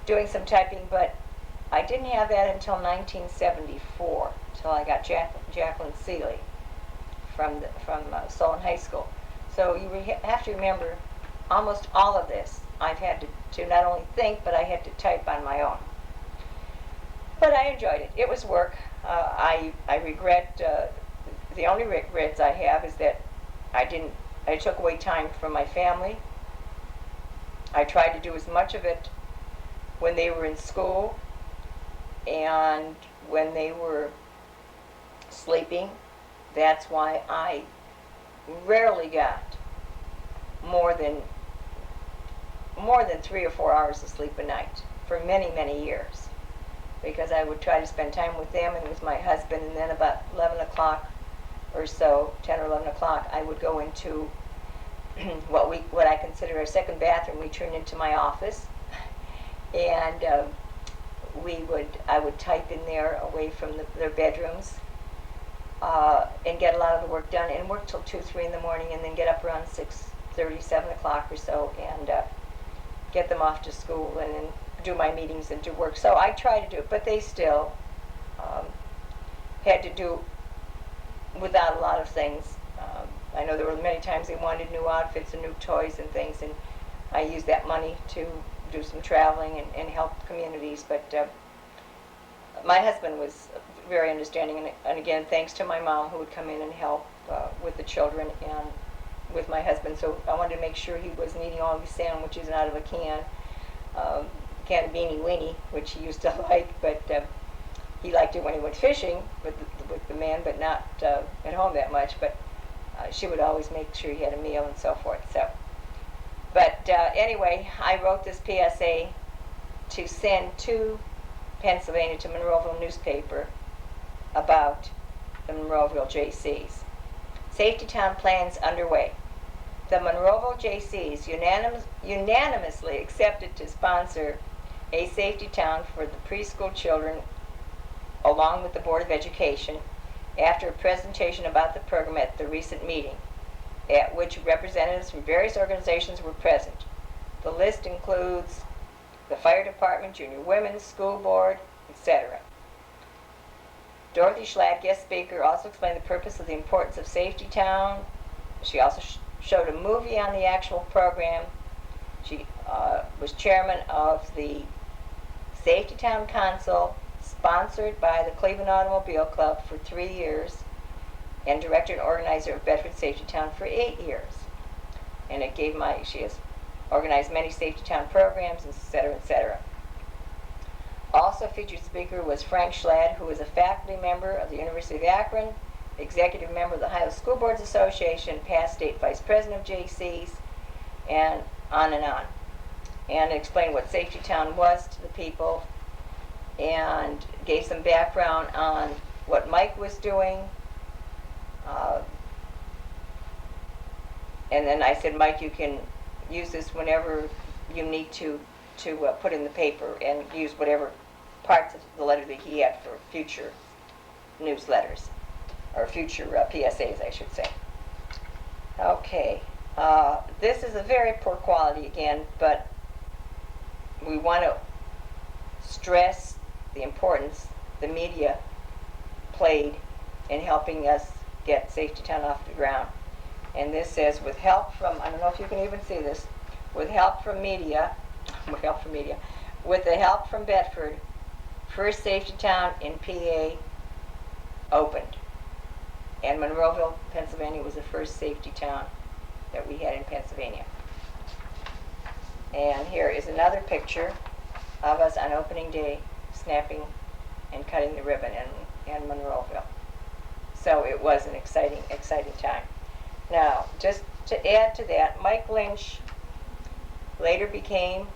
doing some typing, but I didn't have that until 1974, until I got Jacqueline Seeley from Solon High School. So you have to remember, almost all of this I've had to not only think, but I had to type on my own. But I enjoyed it. It was work. I regret, the only regrets I have is that I took away time from my family. I tried to do as much of it when they were in school and when they were sleeping. That's why I rarely got more than 3 or 4 hours of sleep a night for many, many years, because I would try to spend time with them and with my husband, and then about 11 o'clock or so, 10 or 11 o'clock, I would go into what I consider our second bathroom. We turned into my office, and I would type in there away from their bedrooms, and get a lot of the work done, and work till 2, 3 in the morning, and then get up around 6:30, 7 o'clock or so, and get them off to school, and then do my meetings and do work. So I try to do it, but they still had to do without a lot of things. I know there were many times they wanted new outfits and new toys and things, and I used that money to do some traveling and help communities. But my husband was very understanding, and again, thanks to my mom, who would come in and help with the children and with my husband. So I wanted to make sure he wasn't eating all these sandwiches out of a can of Beanie Weenie, which he used to like, but he liked it when he went fishing with the man, but not at home that much. But she would always make sure he had a meal and so forth. So, but anyway, I wrote this PSA to send to Pennsylvania, to Monroeville newspaper, about the Monroeville JCs. Safety Town plans underway. The Monroeville JCs unanimously accepted to sponsor a Safety Town for the preschool children, along with the Board of Education, after a presentation about the program at the recent meeting, at which representatives from various organizations were present. The list includes the Fire Department, Junior Women's, School Board, etc. Dorothy Schlatt, guest speaker, also explained the purpose of the importance of Safety Town. She also showed a movie on the actual program. She was chairman of the Safety Town Council, sponsored by the Cleveland Automobile Club for 3 years, and director and organizer of Bedford Safety Town for 8 years. And she has organized many Safety Town programs, etc., etc. Also featured speaker was Frank Schlatt, who is a faculty member of the University of Akron, executive member of the Ohio School Boards Association, past state vice president of JCs, and on, and explained what Safety Town was to the people, and gave some background on what Mike was doing, And then I said, Mike, you can use this whenever you need to put in the paper, and use whatever parts of the letter that he had for future newsletters, or future PSAs, I should say. Okay, this is a very poor quality again, but we want to stress the importance the media played in helping us get Safety Town off the ground. And this says, with help from, I don't know if you can even see this, with help from media, with the help from Bedford, first Safety Town in PA opened. And Monroeville, Pennsylvania was the first safety town that we had in Pennsylvania. And here is another picture of us on opening day snapping and cutting the ribbon in Monroeville. So it was an exciting, exciting time. Now, just to add to that, Mike Lynch later became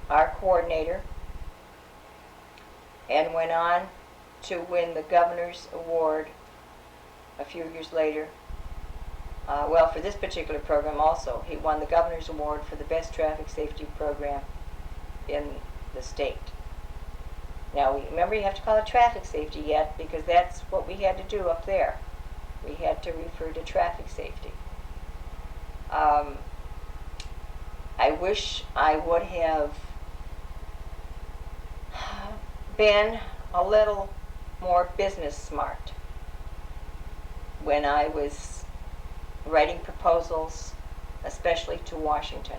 our coordinator and went on to win the Governor's Award a few years later. Well, for this particular program also, he won the Governor's Award for the best traffic safety program in the state. Now, remember, you have to call it traffic safety yet, because that's what we had to do up there. We had to refer to traffic safety. I wish I would have been a little more business smart when I was writing proposals, especially to Washington,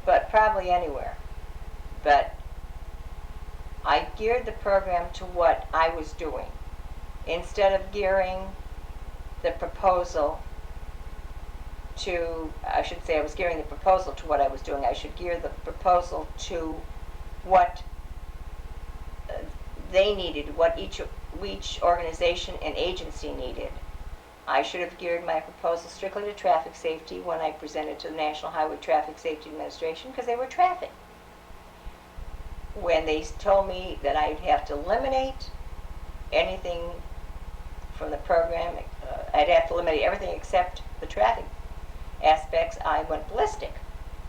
but probably anywhere. But I geared the program to what I was doing, instead of gearing the proposal to, I should say I was gearing the proposal to what I was doing. I should gear the proposal to what they needed, what each organization and agency needed. I should have geared my proposal strictly to traffic safety when I presented to the National Highway Traffic Safety Administration, because they were traffic. When they told me that I'd have to eliminate anything from the program, I'd have to eliminate everything except the traffic aspects, I went ballistic.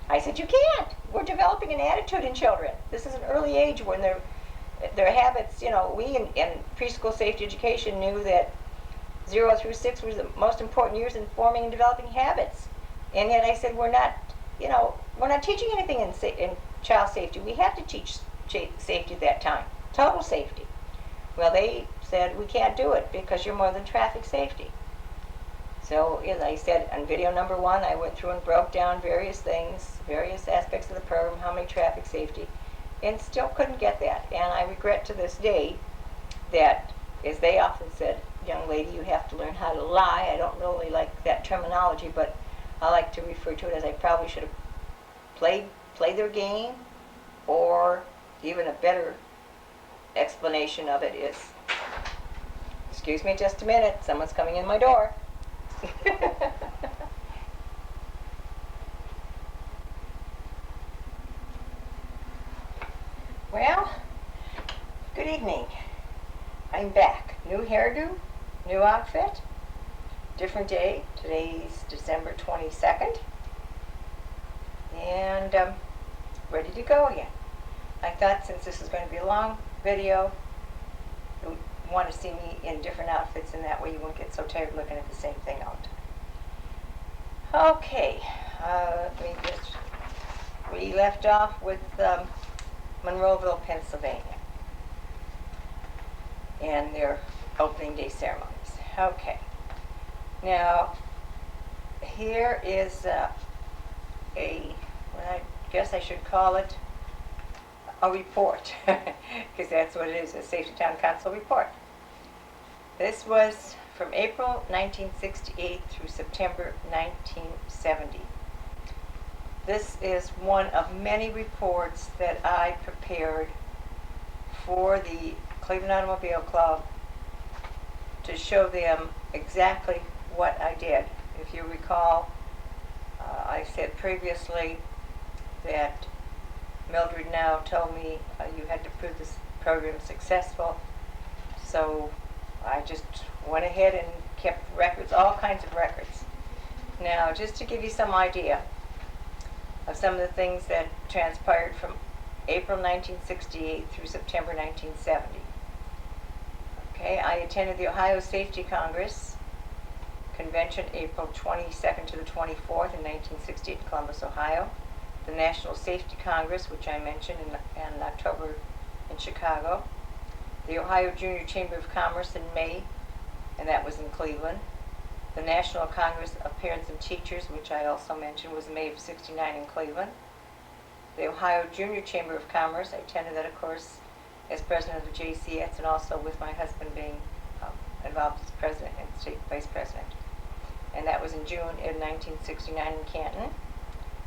I said, you can't. We're developing an attitude in children. This is an early age when their habits, you know, we in preschool safety education knew that 0 through 6 was the most important years in forming and developing habits. And yet I said, we're not teaching anything in child safety. We have to teach safety at that time, total safety. Well, they said, we can't do it because you're more than traffic safety. So, as I said, on video number 1, I went through and broke down various things, various aspects of the program, how many traffic safety, and still couldn't get that. And I regret to this day that, as they often said, young lady, you have to learn how to lie. I don't really like that terminology, but I like to refer to it as I probably should have played their game, or even a better explanation of it is, excuse me just a minute, someone's coming in my door. Well, good evening. I'm back. New hairdo, new outfit, different day. Today's December 22nd. And ready to go again. I thought since this is going to be a long video, you want to see me in different outfits, and that way you won't get so tired looking at the same thing all the time. Okay, we left off with Monroeville, Pennsylvania, and their opening day ceremonies. Okay, now here is what I guess I should call it a report, because that's what it is, a Safety Town Council report. This was from April 1968 through September 1970. This is one of many reports that I prepared for the Cleveland Automobile Club to show them exactly what I did. If you recall, I said previously that Mildred now told me you had to prove this program successful, so I just went ahead and kept records, all kinds of records. Now, just to give you some idea of some of the things that transpired from April 1968 through September 1970. Okay, I attended the Ohio Safety Congress Convention April 22nd to the 24th in 1968 in Columbus, Ohio. The National Safety Congress, which I mentioned in October in Chicago. The Ohio Junior Chamber of Commerce in May, and that was in Cleveland. The National Congress of Parents and Teachers, which I also mentioned, was May of '69 in Cleveland. The Ohio Junior Chamber of Commerce, I attended that, of course, as president of the JCS, and also with my husband being involved as president and state vice president. And that was in June in 1969 in Canton.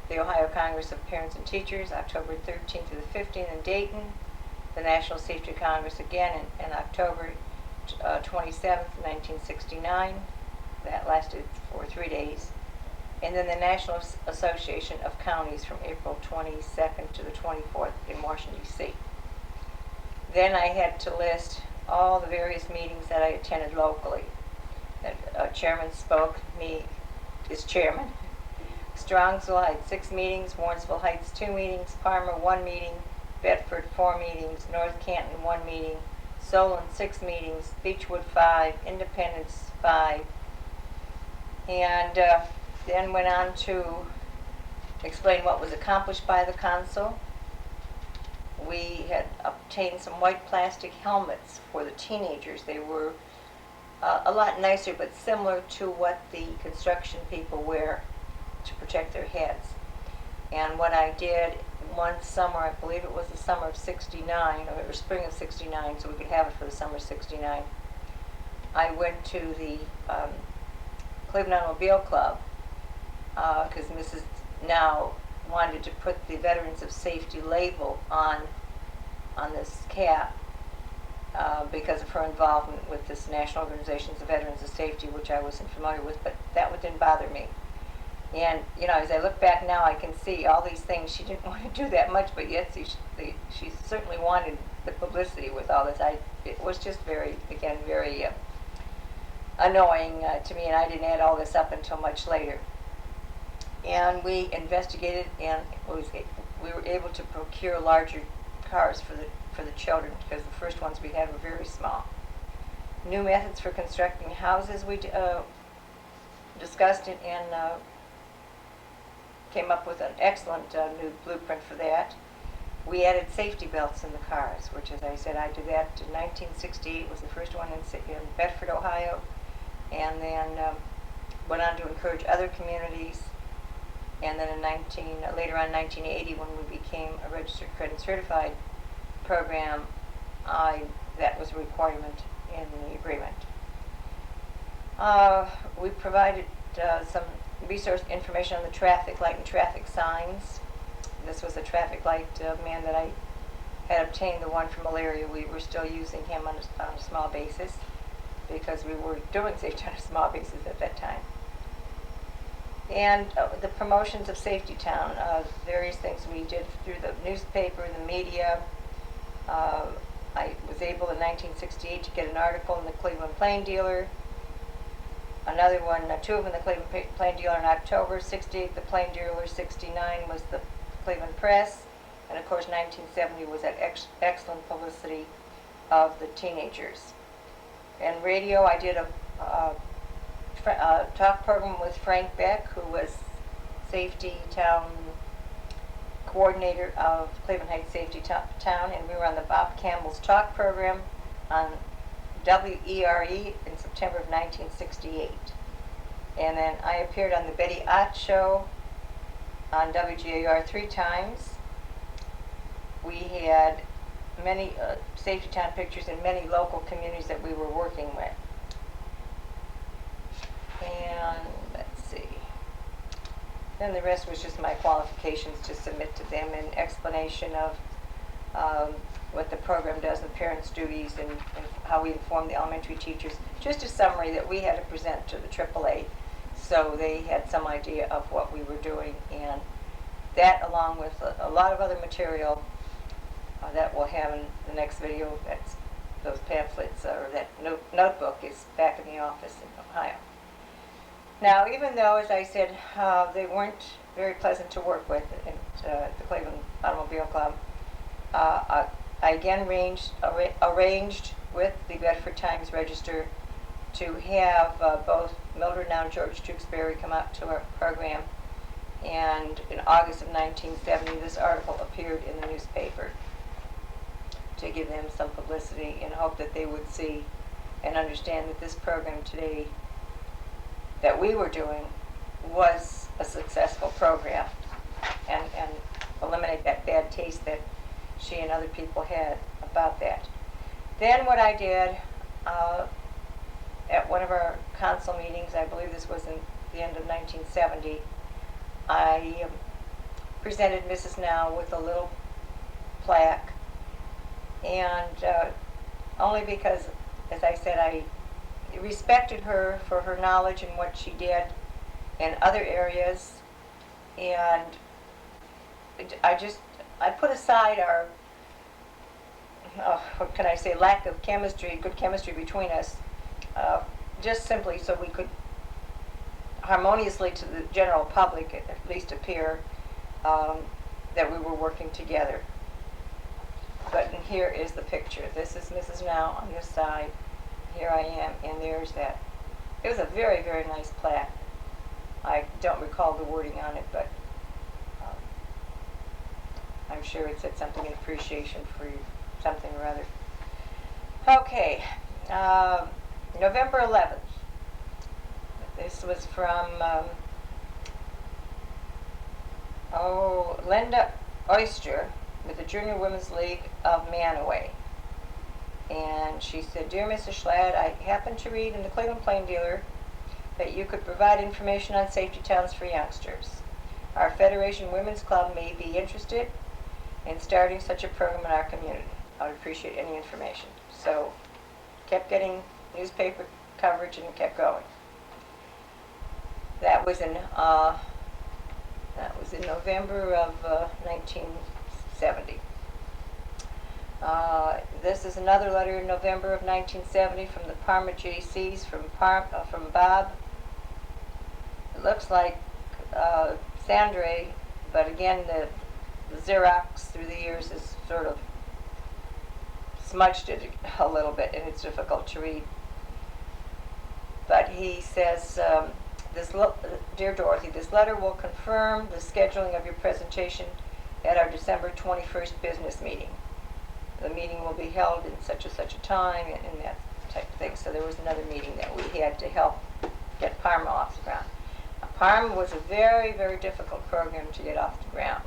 The Ohio Congress of Parents and Teachers, October 13th to the 15th in Dayton. The National Safety Congress again in October 27th, 1969. That lasted for 3 days. And then the National Association of Counties from April 22nd to the 24th in Washington, D.C. Then I had to list all the various meetings that I attended locally. Chairman spoke, me as chairman. Strongsville, I had 6 meetings, Warrensville Heights 2 meetings, Parma 1 meeting, Bedford 4 meetings, North Canton 1 meeting, Solon 6 meetings, Beechwood 5, Independence 5, and then went on to explain what was accomplished by the council. We had obtained some white plastic helmets for the teenagers. They were a lot nicer, but similar to what the construction people wear to protect their heads. And what I did one summer, I believe it was the summer of '69, or spring of '69, so we could have it for the summer of '69, I went to the Cleveland Automobile Club, because Mrs. Now wanted to put the Veterans of Safety label on this cap, because of her involvement with this National Organization of Veterans of Safety, which I wasn't familiar with, but that didn't bother me. And, you know, as I look back now, I can see all these things. She didn't want to do that much, but yet she certainly wanted the publicity with all this. It was just very annoying to me, and I didn't add all this up until much later. And we investigated, and we were able to procure larger cars for the children, because the first ones we had were very small. New methods for constructing houses we discussed it, and came up with an excellent new blueprint for that. We added safety belts in the cars, which, as I said, I did that in 1968, was the first one in Bedford, Ohio, and then went on to encourage other communities. And then later on in 1980, when we became a registered credit certified program, that was a requirement in the agreement. We provided some resource information on the traffic light and traffic signs. This was a traffic light man that I had obtained, the one from malaria. We were still using him on a small basis, because we were doing safety on a small basis at that time. And the promotions of Safety Town, various things we did through the newspaper, the media. I was able in 1968 to get an article in the Cleveland Plain Dealer, another one, 2 of them in the Cleveland Plain Dealer in October, '68 the Plain Dealer, '69 was the Cleveland Press, and of course 1970 was that excellent publicity of the teenagers. And radio, I did a talk program with Frank Beck, who was Safety Town coordinator of Cleveland Heights Safety Town, and we were on the Bob Campbell's talk program on WERE in September of 1968. And then I appeared on the Betty Ott Show on WGAR 3 times. We had many Safety Town pictures in many local communities that we were working with. And let's see. Then the rest was just my qualifications to submit to them, and explanation of what the program does and parents' duties, and how we inform the elementary teachers. Just a summary that we had to present to the AAA, so they had some idea of what we were doing. And that, along with a lot of other material that we'll have in the next video, that's those pamphlets, or that notebook, is back in the office in Ohio. Now, even though, as I said, they weren't very pleasant to work with at the Cleveland Automobile Club, I again arranged with the Bedford Times Register to have both Mildred and George Tewksbury come out to our program. And in August of 1970, this article appeared in the newspaper to give them some publicity in hope that they would see and understand that this program today that we were doing was a successful program, and eliminate that bad taste that she and other people had about that. Then what I did at one of our council meetings, I believe this was in the end of 1970, I presented Mrs. Now with a little plaque, and only because, as I said, I respected her for her knowledge and what she did in other areas, and I put aside our, what can I say, lack of chemistry, good chemistry between us, just simply so we could harmoniously to the general public at least appear that we were working together. But here is the picture. This is Mrs. Now on this side. Here I am, and there's that. It was a very, very nice plaque. I don't recall the wording on it, but I'm sure it said something in appreciation for something or other. Okay, November 11th. This was from Linda Oyster with the Junior Women's League of Manaway. And she said, "Dear Mrs. Schlatt, I happened to read in the Cleveland Plain Dealer that you could provide information on safety towns for youngsters. Our Federation Women's Club may be interested in starting such a program in our community. I would appreciate any information." So, kept getting newspaper coverage and kept going. That was in November of 1970. This is another letter in November of 1970 from the Parma JCs from Bob. It looks like Sandre, but again the Xerox through the years has sort of smudged it a little bit, and it's difficult to read. But he says, "Dear Dorothy, this letter will confirm the scheduling of your presentation at our December 21st business meeting. The meeting will be held in such and such a time," and that type of thing. So there was another meeting that we had to help get Parma off the ground. Now, Parma was a very, very difficult program to get off the ground.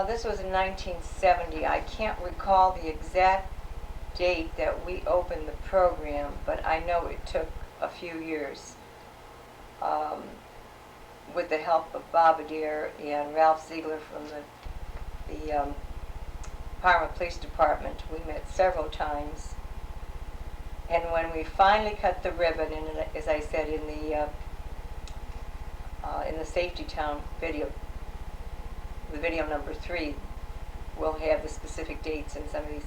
This was in 1970. I can't recall the exact date that we opened the program, but I know it took a few years. With the help of Bob Adair and Ralph Ziegler from the Parma Police Department, we met several times. And when we finally cut the ribbon, and as I said in the Safety Town video, the video number 3, we'll have the specific dates and some of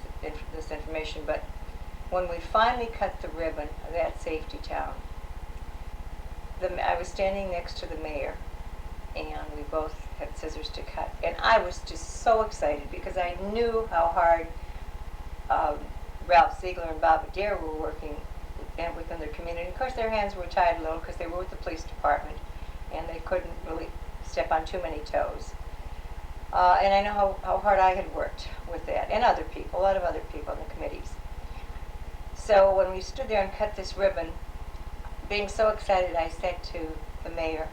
this information. But when we finally cut the ribbon of that Safety Town, I was standing next to the mayor, and we both had scissors to cut. And I was just so excited because I knew how hard Ralph Ziegler and Bob Adair were working within their community. Of course, their hands were tied a little because they were with the police department, and they couldn't really step on too many toes. And I know how hard I had worked with that, and other people, a lot of other people in the committees. So when we stood there and cut this ribbon, being so excited, I said to the mayor,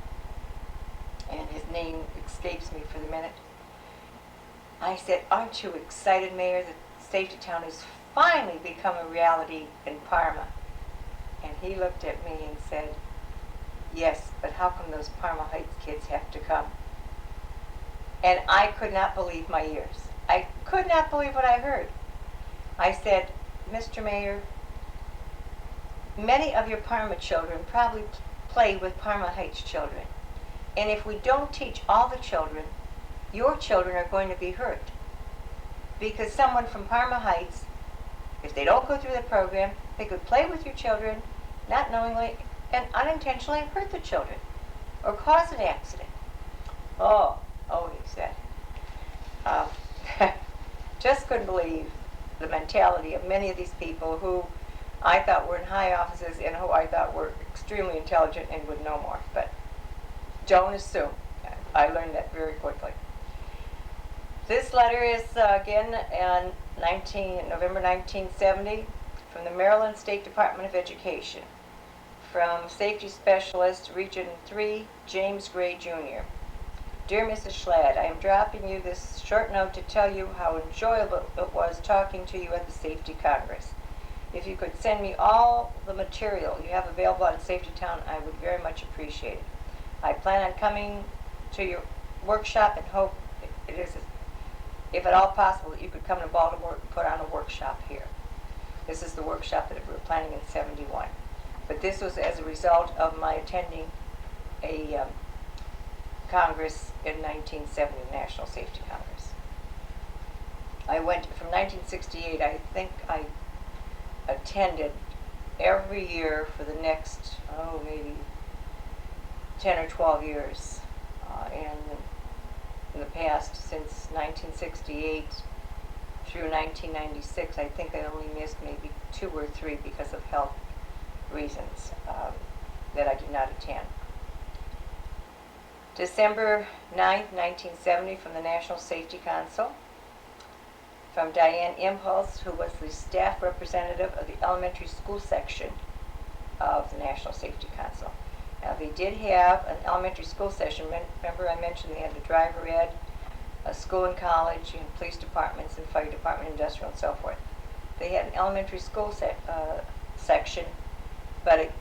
and his name escapes me for the minute, I said, "Aren't you excited, Mayor, that Safety Town has finally become a reality in Parma?" And he looked at me and said, "Yes, but how come those Parma Heights kids have to come?" And I could not believe my ears. I could not believe what I heard. I said, "Mr. Mayor, many of your Parma children probably play with Parma Heights children. And if we don't teach all the children, your children are going to be hurt. Because someone from Parma Heights, if they don't go through the program, they could play with your children, not knowingly, and unintentionally hurt the children or cause an accident. Oh, he said. Um, just couldn't believe the mentality of many of these people who I thought were in high offices and who I thought were extremely intelligent and would know more. But Joan assumed. I learned that very quickly. This letter is again in November 1970 from the Maryland State Department of Education, from Safety Specialist Region 3, James Gray Jr. Dear Mrs. Schlatt, I am dropping you this short note to tell you how enjoyable it was talking to you at the Safety Congress. If you could send me all the material you have available on Safety Town, I would very much appreciate it. I plan on coming to your workshop and hope it is, if at all possible, that you could come to Baltimore and put on a workshop here. This is the workshop that we were planning in '71. But this was as a result of my attending a Congress in 1970, the National Safety Congress. I went from 1968, I think I attended every year for the next, maybe 10 or 12 years. And in the past, since 1968 through 1996, I think I only missed maybe 2 or 3 because of health reasons that I did not attend. December 9th, 1970, from the National Safety Council, from Diane Impulse, who was the staff representative of the elementary school section of the National Safety Council. Now, they did have an elementary school session. Remember I mentioned they had the driver ed, a school and college, and police departments, and fire department, industrial, and so forth. They had an elementary school section, but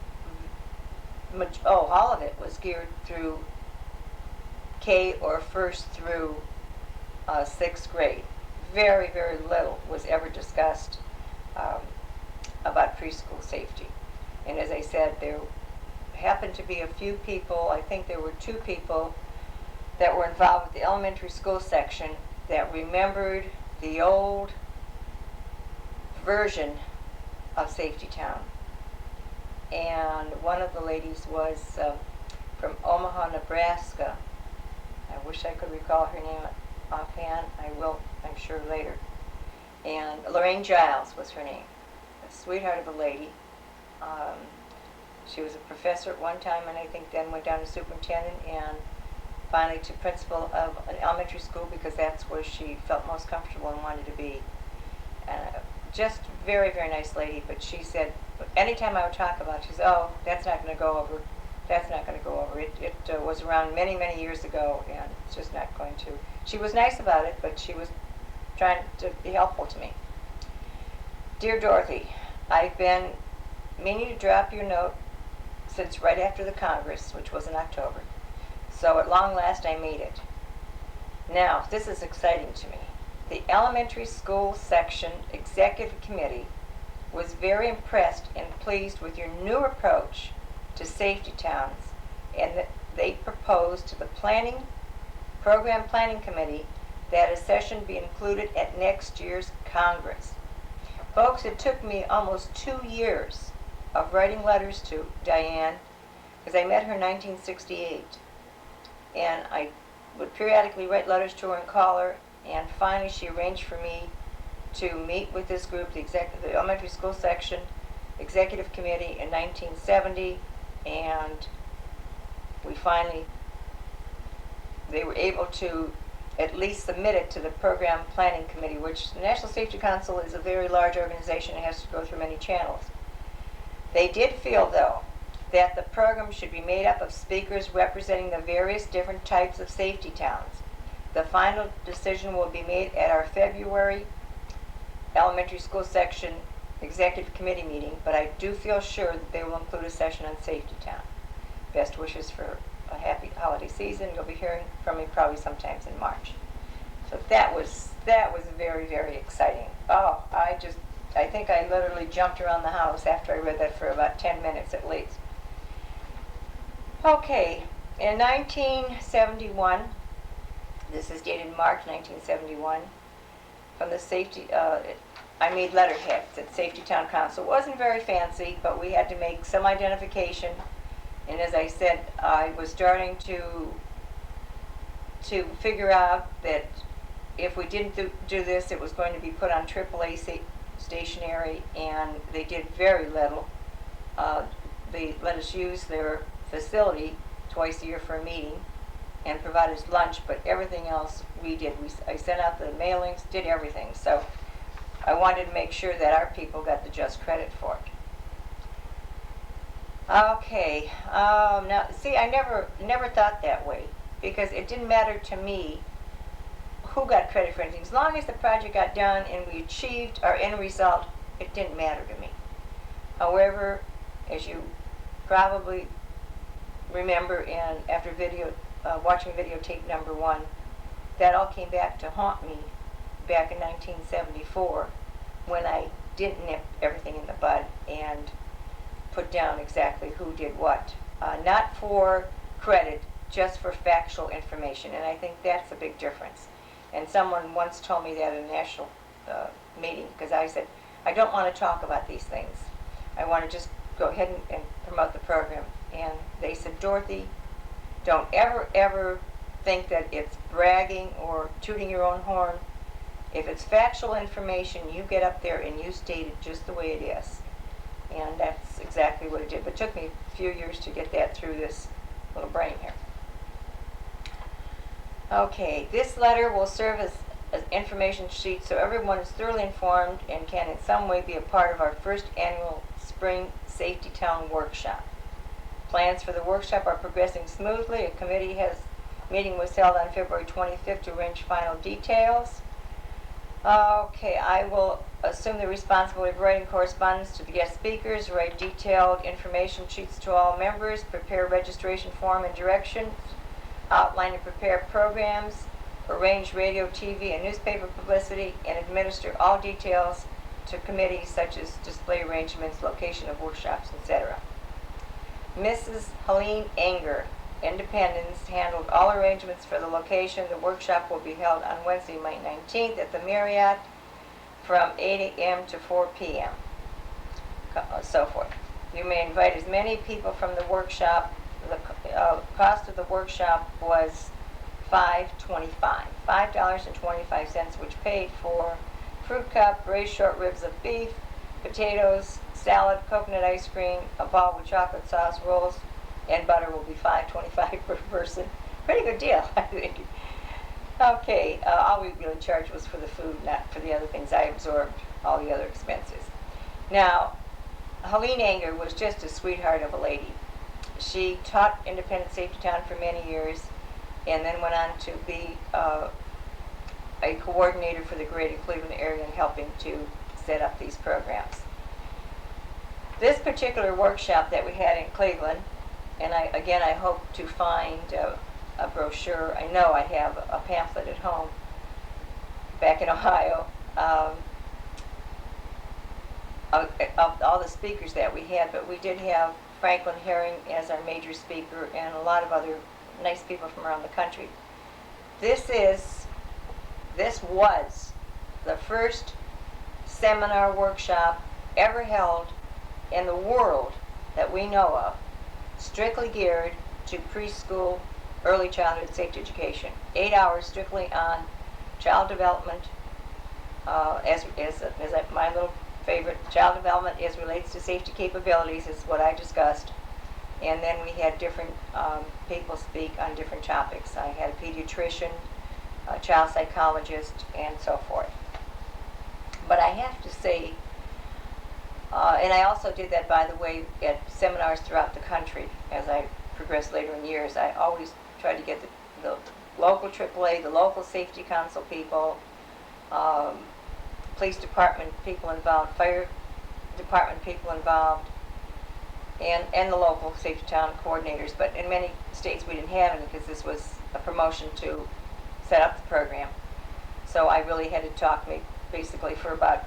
all of it was geared through K or first through 6th grade. Very, very little was ever discussed about preschool safety. And as I said, there happened to be a few people, I think there were 2 people that were involved with the elementary school section that remembered the old version of Safety Town. And one of the ladies was from Omaha, Nebraska. I wish I could recall her name offhand. I will, I'm sure, later. And Lorraine Giles was her name. A sweetheart of a lady. She was a professor at one time, and I think then went down to superintendent, and finally to principal of an elementary school because that's where she felt most comfortable and wanted to be. Just very, very nice lady, but she said, anytime I would talk about it, she said, oh, that's not going to go over. That's not going to go over. It was around many, many years ago, and it's just not going to. She was nice about it, but she was trying to be helpful to me. Dear Dorothy, I've been meaning to drop your note since right after the Congress, which was in October. So at long last I made it. Now, this is exciting to me. The elementary school section executive committee was very impressed and pleased with your new approach to safety towns, and that they proposed to the program planning committee that a session be included at next year's Congress. Folks, it took me almost 2 years of writing letters to Diane, because I met her in 1968, and I would periodically write letters to her and call her, and finally she arranged for me to meet with this group, the elementary school section executive committee, in 1970, and they were able to at least submit it to the program planning committee, which the National Safety Council is a very large organization. It has to go through many channels. They did feel, though, that the program should be made up of speakers representing the various different types of safety towns. The final decision will be made at our February elementary school section executive committee meeting, but I do feel sure that they will include a session on Safety Town. Best wishes for a happy holiday season. You'll be hearing from me probably sometimes in March. So that was very, very exciting. Oh, I think I literally jumped around the house after I read that for about 10 minutes at least. Okay, in 1971, this is dated March 1971, from the safety, I made letterheads at Safety Town Council. It wasn't very fancy, but we had to make some identification And as I said, I was starting to figure out that if we didn't do this, it was going to be put on AAA stationery, and they did very little. They let us use their facility twice a year for a meeting and provide us lunch, but everything else we did. I sent out the mailings, did everything. So I wanted to make sure that our people got the just credit for it. Okay, now see, I never thought that way, because it didn't matter to me who got credit for anything. As long as the project got done and we achieved our end result, it didn't matter to me. However, as you probably remember, and after watching videotape number 1, that all came back to haunt me back in 1974, when I didn't nip everything in the bud and put down exactly who did what. Not for credit, just for factual information, and I think that's a big difference. And someone once told me that at a national meeting, because I said, I don't want to talk about these things. I want to just go ahead and promote the program. And they said, Dorothy, don't ever think that it's bragging or tooting your own horn. If it's factual information, you get up there and you state it just the way it is. And that's exactly what it did. But it took me a few years to get that through this little brain here. Okay, this letter will serve as an information sheet so everyone is thoroughly informed and can in some way be a part of our first annual Spring Safety Town Workshop. Plans for the workshop are progressing smoothly. A meeting was held on February 25th to arrange final details. Okay, I will assume the responsibility of writing correspondence to the guest speakers, write detailed information sheets to all members, prepare registration form and directions, outline and prepare programs, arrange radio, TV, and newspaper publicity, and administer all details to committees such as display arrangements, location of workshops, etc. Mrs. Helene Anger, Independence, handled all arrangements for the location. The workshop will be held on Wednesday, May 19th at the Marriott from 8 a.m. to 4 p.m. So forth. You may invite as many people from the workshop. The cost of the workshop was $5.25, which paid for fruit cup, braised short ribs of beef, potatoes, salad, coconut ice cream, a ball with chocolate sauce, rolls, and butter will be $5.25 per person. Pretty good deal, I think. Okay, all we really charged was for the food, not for the other things. I absorbed all the other expenses. Now, Helene Anger was just a sweetheart of a lady. She taught Independent Safety Town for many years, and then went on to be a coordinator for the greater Cleveland area and helping to set up these programs. This particular workshop that we had in Cleveland, and I hope to find a brochure. I know I have a pamphlet at home back in Ohio of all the speakers that we had, but we did have Franklin Herring as our major speaker and a lot of other nice people from around the country. This was the first seminar workshop ever held in the world that we know of, strictly geared to preschool, early childhood safety education. 8 hours strictly on child development, as my little favorite, child development as relates to safety capabilities is what I discussed. And then we had different people speak on different topics. I had a pediatrician, a child psychologist, and so forth. But I have to say, and I also did that, by the way, at seminars throughout the country as I progressed later in years. I always tried to get the local AAA, the local safety council people, police department people involved, fire department people involved, and the local safety town coordinators. But in many states we didn't have any because this was a promotion to set up the program. So I really had to talk basically for about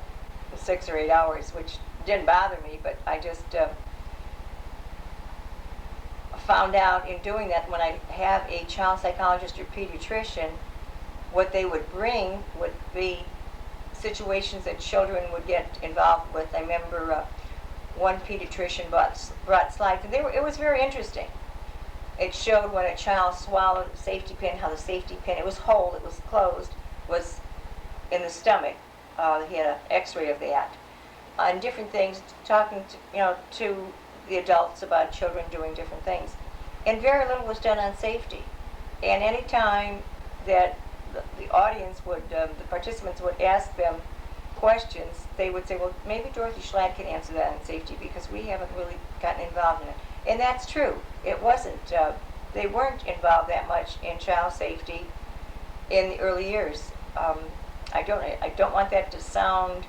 6 or 8 hours, which didn't bother me, but I just found out in doing that, when I have a child psychologist or pediatrician, what they would bring would be situations that children would get involved with. I remember one pediatrician brought slides, and it was very interesting. It showed when a child swallowed a safety pin, how the safety pin, it was whole, it was closed, was in the stomach. He had an x-ray of that. And different things, talking to the adults about children doing different things. And very little was done on safety. And any time that the audience would, the participants would ask them questions, they would say, well, maybe Dorothy Schlatt can answer that on safety because we haven't really gotten involved in it. And that's true. It wasn't, they weren't involved that much in child safety in the early years. I don't want that to sound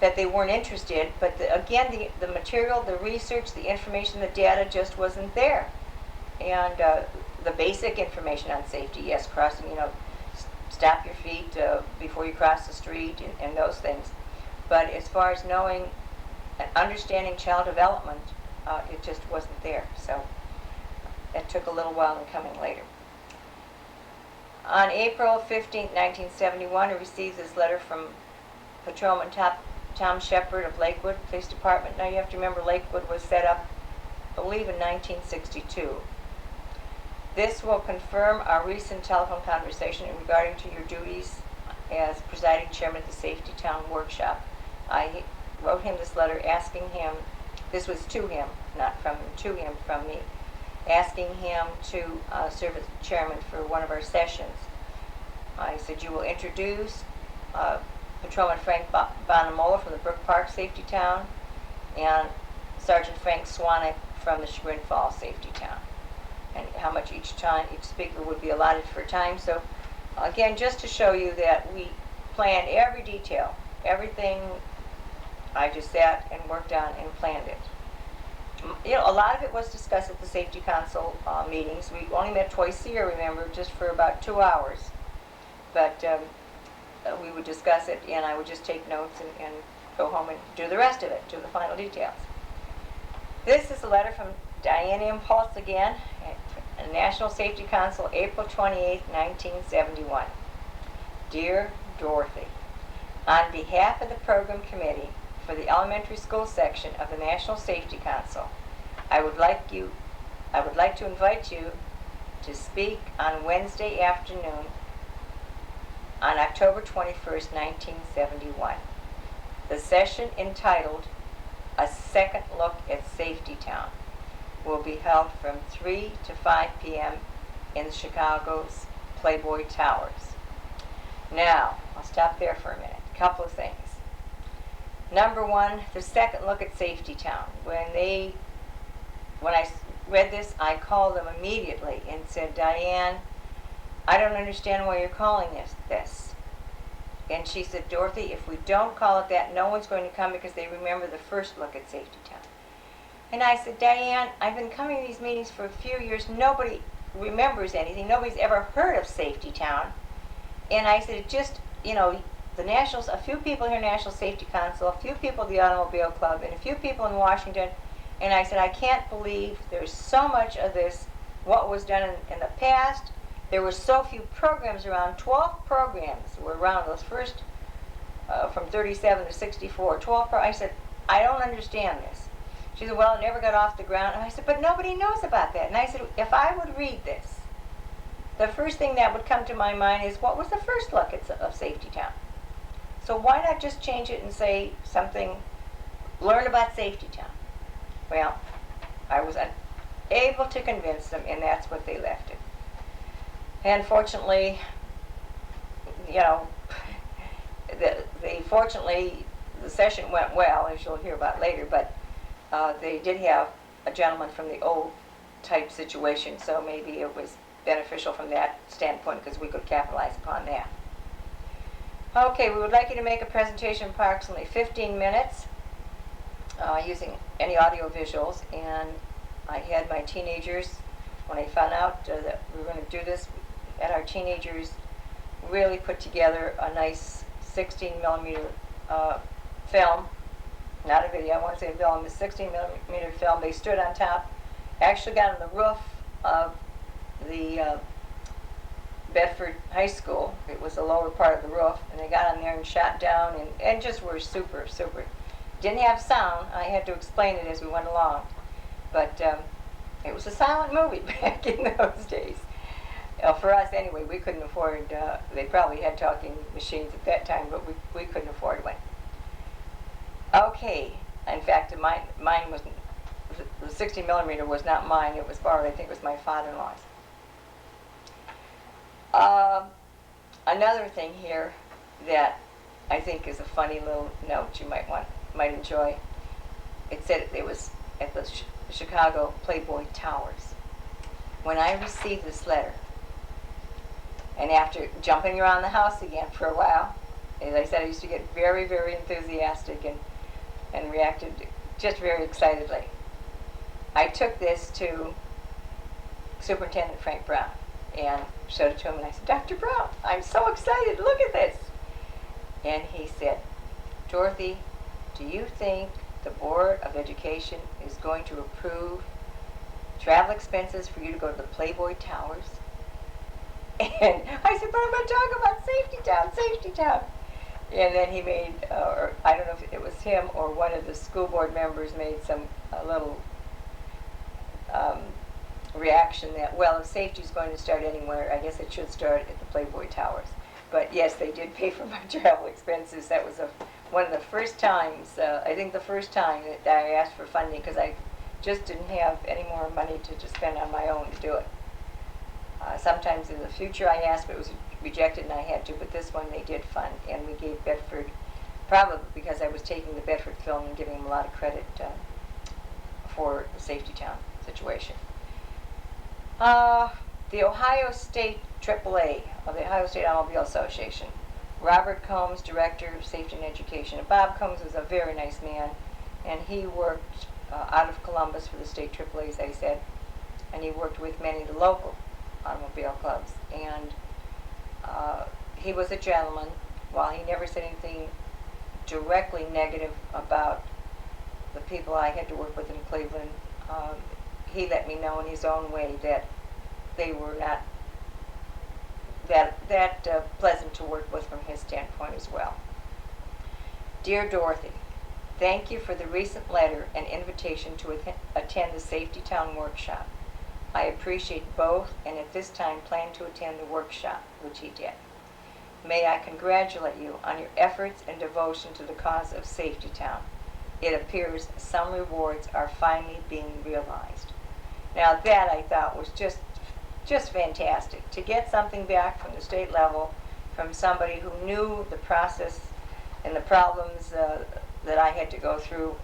that they weren't interested, but again, the material, the research, the information, the data just wasn't there. And the basic information on safety, yes, crossing, stop your feet before you cross the street and those things. But as far as knowing and understanding child development, it just wasn't there. So it took a little while in coming later. On April 15, 1971, I received this letter from Patrolman Tom Shepard of Lakewood Police Department. Now you have to remember Lakewood was set up, I believe, in 1962. This will confirm our recent telephone conversation regarding to your duties as presiding chairman at the Safety Town Workshop. I wrote him this letter asking him, this was to him, not from him, to him from me, asking him to serve as chairman for one of our sessions. I said, you will introduce Patrolman Frank Bonamola from the Brook Park Safety Town and Sergeant Frank Swanek from the Chagrin Falls Safety Town, and how much each speaker would be allotted for time. So again, just to show you that we planned every detail, everything. I just sat and worked on and planned it. A lot of it was discussed at the Safety Council meetings. We only met twice a year, remember, just for about 2 hours. But we would discuss it, and I would just take notes and go home and do the rest of it, do the final details. This is a letter from Diane Impulse again, at National Safety Council, April 28, 1971. Dear Dorothy, on behalf of the Program Committee for the Elementary School section of the National Safety Council, I would like to invite you to speak on Wednesday afternoon on October 21st, 1971. The session entitled A Second Look at Safety Town will be held from 3 to 5 p.m. in Chicago's Playboy Towers. Now, I'll stop there for a minute. A couple of things. Number one, the second look at Safety Town. When I read this, I called them immediately and said, Diane, I don't understand why you're calling this. And she said, Dorothy, if we don't call it that, no one's going to come because they remember the first look at Safety Town. And I said, Diane, I've been coming to these meetings for a few years. Nobody remembers anything. Nobody's ever heard of Safety Town. And I said, a few people here in National Safety Council, a few people at the Automobile Club, and a few people in Washington. And I said, I can't believe there's so much of this, what was done in the past. There were so few programs around. 12 programs were around those first, from 37 to 64. I said, I don't understand this. She said, well, it never got off the ground. And I said, but nobody knows about that. And I said, if I would read this, the first thing that would come to my mind is, what was the first look of Safety Town? So why not just change it and say something, learn about Safety Town? Well, I was unable to convince them, and that's what they left it. And fortunately, fortunately, the session went well, as you'll hear about later, but they did have a gentleman from the old type situation, so maybe it was beneficial from that standpoint because we could capitalize upon that. Okay, we would like you to make a presentation approximately 15 minutes using any audio visuals, and I had my teenagers, when I found out that we were going to do this, had our teenagers really put together a nice 16 millimeter film, not a video, I want to say a film, a 16 millimeter film. They stood on top, actually got on the roof of the Bedford High School. It was the lower part of the roof, and they got on there and shot down and just were super, super Didn't have sound. I had to explain it as we went along. But it was a silent movie back in those days. For us, anyway, we couldn't afford, they probably had talking machines at that time, but we couldn't afford one. Okay, in fact, mine was, the 60 millimeter was not mine, it was borrowed, I think it was my father-in-law's. Another thing here that I think is a funny little note you might enjoy. It said it was at the Chicago Playboy Towers. When I received this letter, and after jumping around the house again for a while, as I said, I used to get very, very enthusiastic and reacted just very excitedly. I took this to Superintendent Frank Brown and showed it to him, and I said, Dr. Brown, I'm so excited, look at this. And he said, Dorothy, do you think the Board of Education is going to approve travel expenses for you to go to the Playboy Towers? And I said, but I'm going to talk about Safety Town, Safety Town. And then he made, or I don't know if it was him or one of the school board members made a little reaction that, well, if safety is going to start anywhere, I guess it should start at the Playboy Towers. But yes, they did pay for my travel expenses. That was one of the first times, I think the first time that I asked for funding, because I just didn't have any more money to spend on my own to do it. Sometimes in the future I asked, but it was rejected and I had to, but this one they did fund, and we gave Bedford, probably because I was taking the Bedford film and giving them a lot of credit for the Safety Town situation. The Ohio State AAA, of the Ohio State Automobile Association. Robert Combs, Director of Safety and Education. And Bob Combs was a very nice man, and he worked out of Columbus for the state AAA, as I said, and he worked with many of the local automobile clubs. And he was a gentleman. While he never said anything directly negative about the people I had to work with in Cleveland, he let me know in his own way that they were not that pleasant to work with from his standpoint as well. Dear Dorothy, thank you for the recent letter and invitation to attend the Safety Town workshop. I appreciate both, and at this time plan to attend the workshop, which he did. May I congratulate you on your efforts and devotion to the cause of Safety Town. It appears some rewards are finally being realized. Now that I thought was just fantastic, to get something back from the state level from somebody who knew the process and the problems that I had to go through.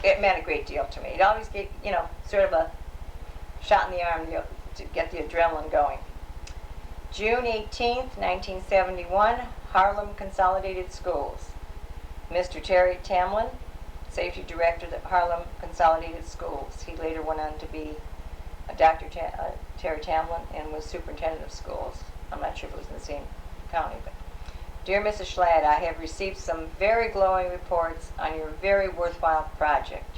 It meant a great deal to me. It always gave, sort of a shot in the arm to get the adrenaline going. June 18th, 1971, Harlem Consolidated Schools. Mr. Terry Tamlin, Safety Director at Harlem Consolidated Schools. He later went on to be Dr. Terry Tamlin and was Superintendent of Schools. I'm not sure if it was in the same county, but Dear Mrs. Schlatt, I have received some very glowing reports on your very worthwhile project.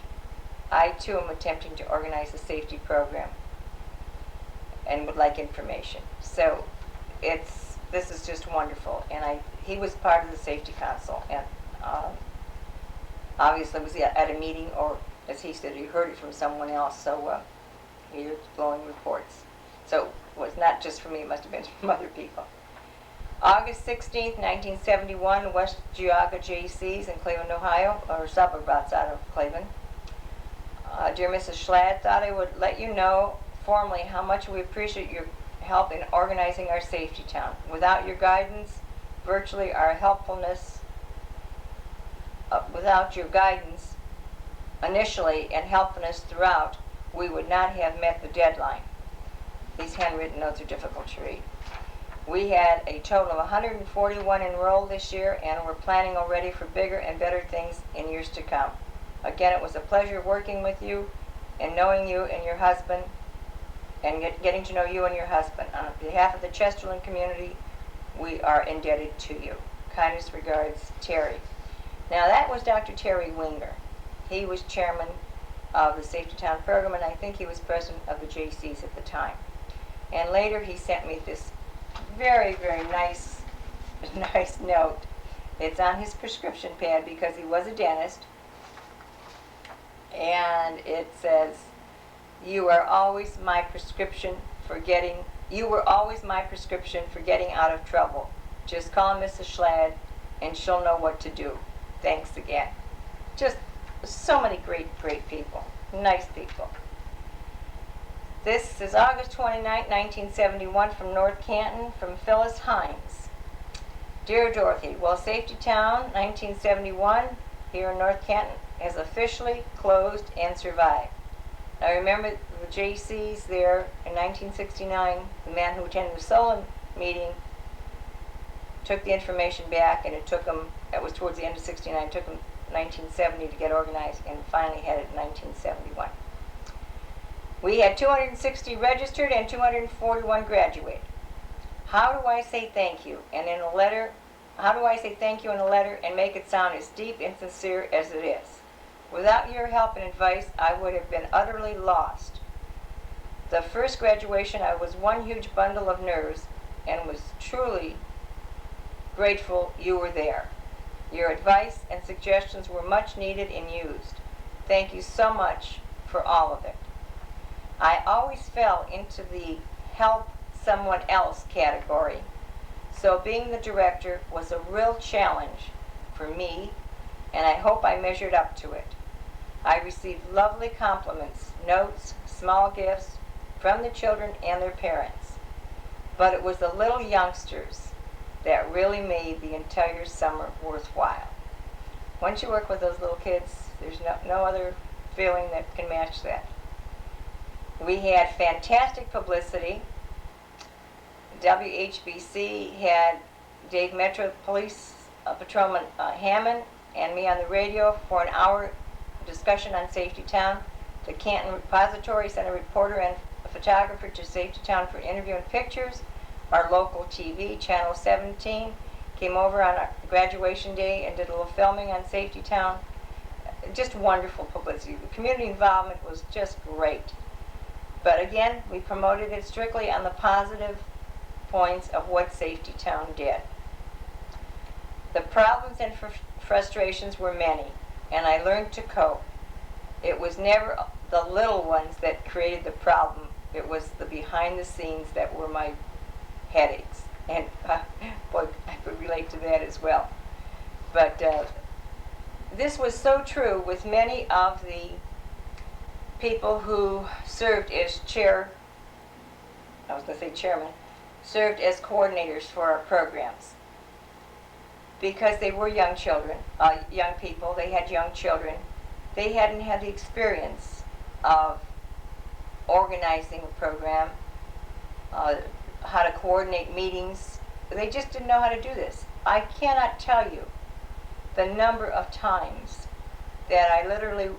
I too am attempting to organize a safety program and would like information. So this is just wonderful, and he was part of the Safety Council, and obviously was at a meeting, or as he said, he heard it from someone else, so he heard glowing reports. So it was not just from me, it must have been from other people. August 16th, 1971, West Geauga JCs in Cleveland, Ohio, or suburb outside of Cleveland. Dear Mrs. Schlatt, thought I would let you know formally how much we appreciate your help in organizing our Safety Town. Without your guidance, virtually our helpfulness, without your guidance initially and helpfulness throughout, we would not have met the deadline. These handwritten notes are difficult to read. We had a total of 141 enrolled this year, and we're planning already for bigger and better things in years to come. Again, it was a pleasure working with you and knowing you and your husband, and getting to know you and your husband. On behalf of the Chesterland community, we are indebted to you. Kindest regards, Terry. Now that was Dr. Terry Winger. He was chairman of the Safety Town program, and I think he was president of the JCs at the time. And later he sent me this very, very nice note It's on his prescription pad because he was a dentist. And it says, you were always my prescription for getting out of trouble. Just call Mrs. Schlad and she'll know what to do. Thanks again. Just so many great people. Nice people. This is August 29, 1971, from North Canton, from Phyllis Hines. Dear Dorothy, well, Safety Town 1971 here in North Canton has officially closed and survived. I remember the JCs there in 1969, the man who attended the Solon meeting took the information back, and it was towards the end of 69, it took them 1970 to get organized, and finally had it in 1971. We had 260 registered and 241 graduated. How do I say thank you? And in a letter, how do I say thank you in a letter and make it sound as deep and sincere as it is? Without your help and advice, I would have been utterly lost. The first graduation, I was one huge bundle of nerves and was truly grateful you were there. Your advice and suggestions were much needed and used. Thank you so much for all of it. I always fell into the help someone else category, so being the director was a real challenge for me, and I hope I measured up to it. I received lovely compliments, notes, small gifts from the children and their parents, but it was the little youngsters that really made the entire summer worthwhile. Once you work with those little kids, there's no other feeling that can match that. We had fantastic publicity. WHBC had Dave Metro Police Patrolman Hammond and me on the radio for an hour discussion on Safety Town. The Canton Repository sent a reporter and a photographer to Safety Town for interview and pictures. Our local TV, Channel 17, came over on our graduation day and did a little filming on Safety Town. Just wonderful publicity. The community involvement was just great. But again, we promoted it strictly on the positive points of what Safety Town did. The problems and frustrations were many, and I learned to cope. It was never the little ones that created the problem. It was the behind the scenes that were my headaches. And boy, I could relate to that as well. But this was so true with many of the people who served as chairman, served as coordinators for our programs. Because they were young children, young people, they had young children. They hadn't had the experience of organizing a program, how to coordinate meetings. They just didn't know how to do this. I cannot tell you the number of times that I literally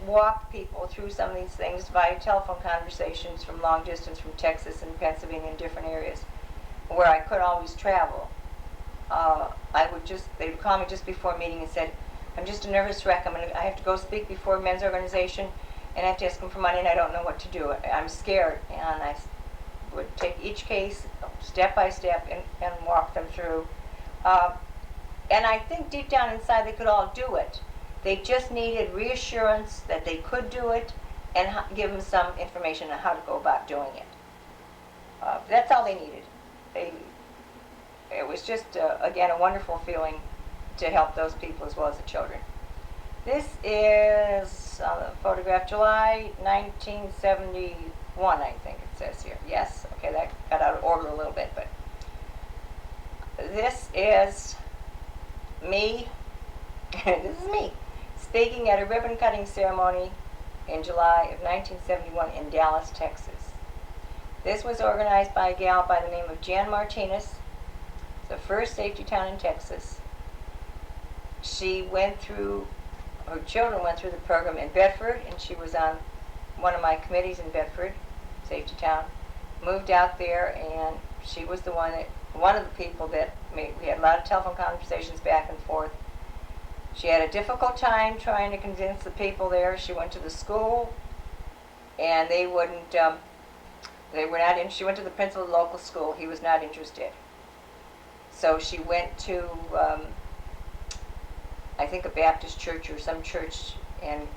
walked people through some of these things via telephone conversations from long distance, from Texas and Pennsylvania and different areas where I could always travel. They would call me just before a meeting and said, I'm just a nervous wreck. I have to go speak before a men's organization and I have to ask them for money and I don't know what to do. I'm scared. And I would take each case step by step and walk them through. And I think deep down inside they could all do it. They just needed reassurance that they could do it and give them some information on how to go about doing it. That's all they needed. It was just, again, a wonderful feeling to help those people as well as the children. This is a photograph, July 1971, I think it says here. Yes, okay, that got out of order a little bit, but this is me. This is me speaking at a ribbon cutting ceremony in July of 1971 in Dallas, Texas. This was organized by a gal by the name of Jan Martinez, the first Safety Town in Texas. Her children went through the program in Bedford, and she was on one of my committees in Bedford, Safety Town. Moved out there, and she was one of the people that we had a lot of telephone conversations back and forth. She had a difficult time trying to convince the people there. She went to the school, and they were not in. She went to the principal of the local school. He was not interested. So she went to I think a Baptist church or some church, and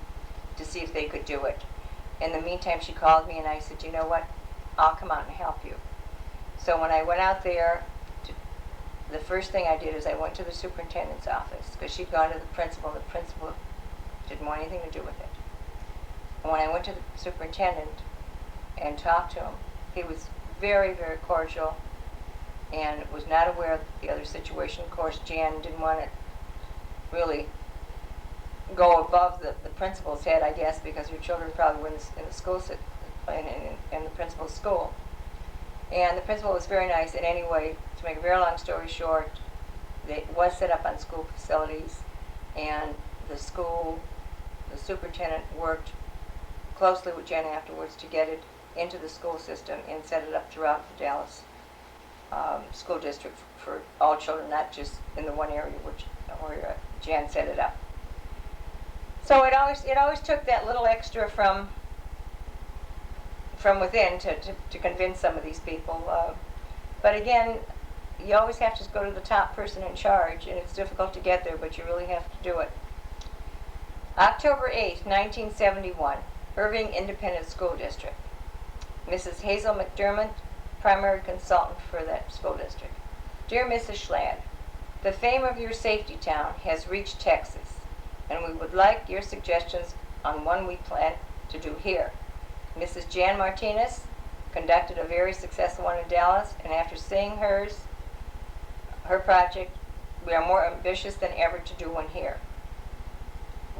to see if they could do it. In the meantime, she called me and I said, you know what, I'll come out and help you. So when I went out there, the first thing I did is I went to the superintendent's office, because she'd gone to the principal. The principal didn't want anything to do with it. And when I went to the superintendent and talked to him, he was very, very cordial and was not aware of the other situation. Of course, Jan didn't want to really go above the principal's head, I guess, because her children probably were in the school, in the principal's school. And the principal was very nice. And anyway, to make a very long story short, it was set up on school facilities, and the superintendent worked closely with Jen afterwards to get it into the school system and set it up throughout the Dallas school district for all children, not just in the one area where Jan set it up. So it always took that little extra from within to convince some of these people. But again, you always have to go to the top person in charge, and it's difficult to get there, but you really have to do it. October 8th, 1971, Irving Independent School District. Mrs. Hazel McDermott, primary consultant for that school district. Dear Mrs. Schlatt, the fame of your safety town has reached Texas, and we would like your suggestions on one we plan to do here. Mrs. Jan Martinez conducted a very successful one in Dallas, and after seeing her project, we are more ambitious than ever to do one here.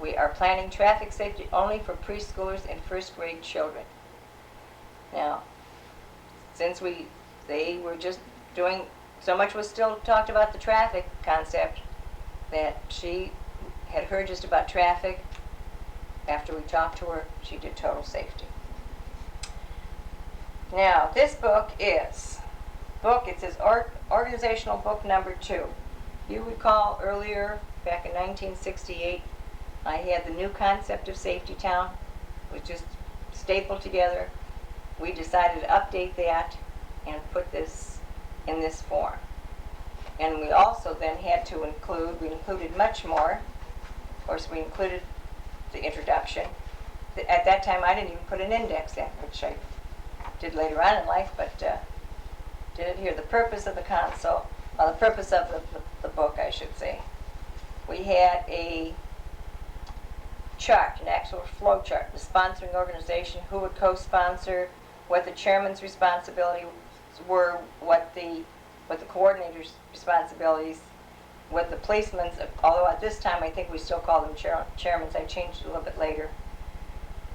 We are planning traffic safety only for preschoolers and first grade children. Now, since they were just doing, so much was still talked about the traffic concept, that she had heard just about traffic. After we talked to her, she did total safety. Now, this book, it says organizational book number 2. You recall earlier, back in 1968, I had the new concept of Safety Town, which just stapled together. We decided to update that and put this in this form. And we also then had to we included much more. Of course, we included the introduction. At that time, I didn't even put an index in, which I did later on in life, but did it here. The purpose of the console, the purpose of the book, I should say. We had a chart, an actual flow chart, the sponsoring organization, who would co-sponsor, what the chairman's responsibilities were, what the coordinator's responsibilities, what the policeman's, although at this time I think we still call them chairmans, I changed it a little bit later.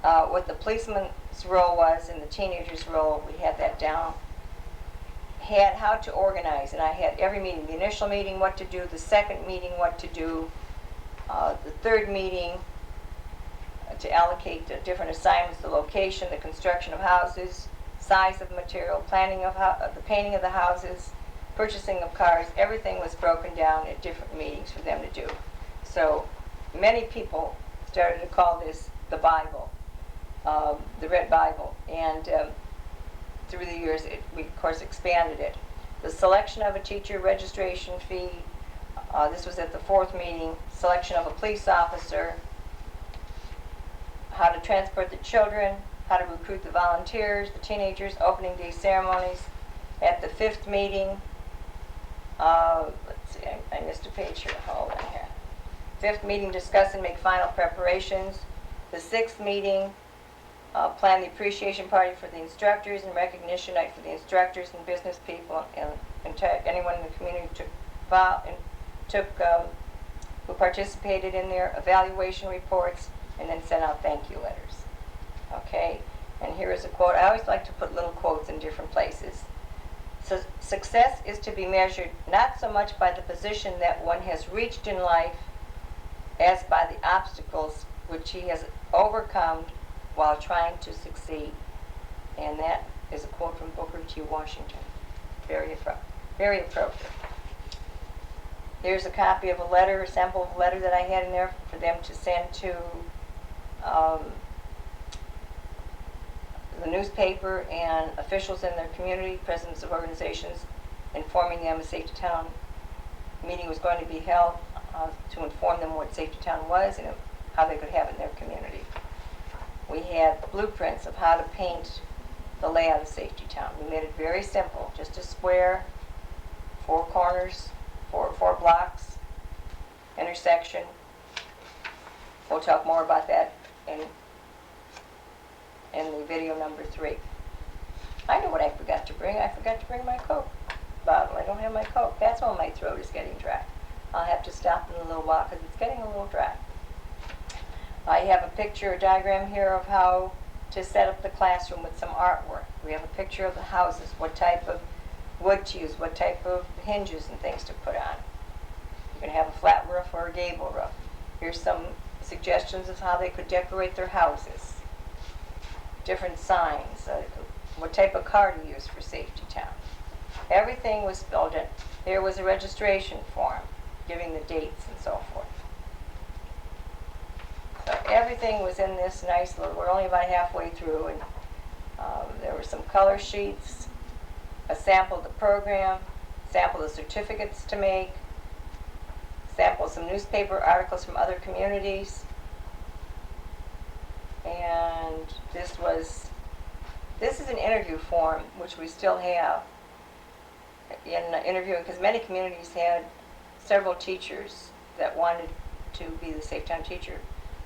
What the policeman's role was and the teenager's role, we had that down. Had how to organize, and I had every meeting, the initial meeting, what to do, the second meeting, what to do, the third meeting, to allocate the different assignments, the location, the construction of houses, size of material, planning of the painting of the houses, purchasing of cars. Everything was broken down at different meetings for them to do. So many people started to call this the Bible, the Red Bible, and through the years we of course expanded it. The selection of a teacher, registration fee, this was at the 4th meeting, selection of a police officer, how to transport the children, how to recruit the volunteers, the teenagers, opening day ceremonies. At the 5th meeting, let's see, I missed a page here, hold on here. 5th meeting, discuss and make final preparations. The 6th meeting, plan the appreciation party for the instructors and recognition night for the instructors and business people and anyone in the community who participated in their evaluation reports, and then sent out thank you letters. Okay, and here is a quote. I always like to put little quotes in different places. So, success is to be measured not so much by the position that one has reached in life as by the obstacles which he has overcome while trying to succeed. And that is a quote from Booker T. Washington. Very appropriate. Here's a copy of a letter, a sample of a letter that I had in there for them to send to the newspaper and officials in their community, presidents of organizations, informing them a Safety Town meeting was going to be held to inform them what Safety Town was and how they could have it in their community. We had blueprints of how to paint the layout of Safety Town. We made it very simple, just a square, 4 corners, four blocks, intersection. We'll talk more about that in the video number 3. I know what I forgot to bring. I forgot to bring my Coke bottle. I don't have my Coke. That's why my throat is getting dry. I'll have to stop in a little while because it's getting a little dry. I have a picture, a diagram here of how to set up the classroom with some artwork. We have a picture of the houses, what type of wood to use, what type of hinges and things to put on. You're going to have a flat roof or a gable roof. Here's some suggestions of how they could decorate their houses. Different signs, what type of car to use for Safety Town. Everything was filled in. There was a registration form giving the dates and so forth. So everything was in this nice little, we're only about halfway through, and there were some color sheets, a sample of the program, sample of the certificates to make, sample of some newspaper articles from other communities, and this is an interview form which we still have in interviewing, because many communities had several teachers that wanted to be the Safe Town teacher.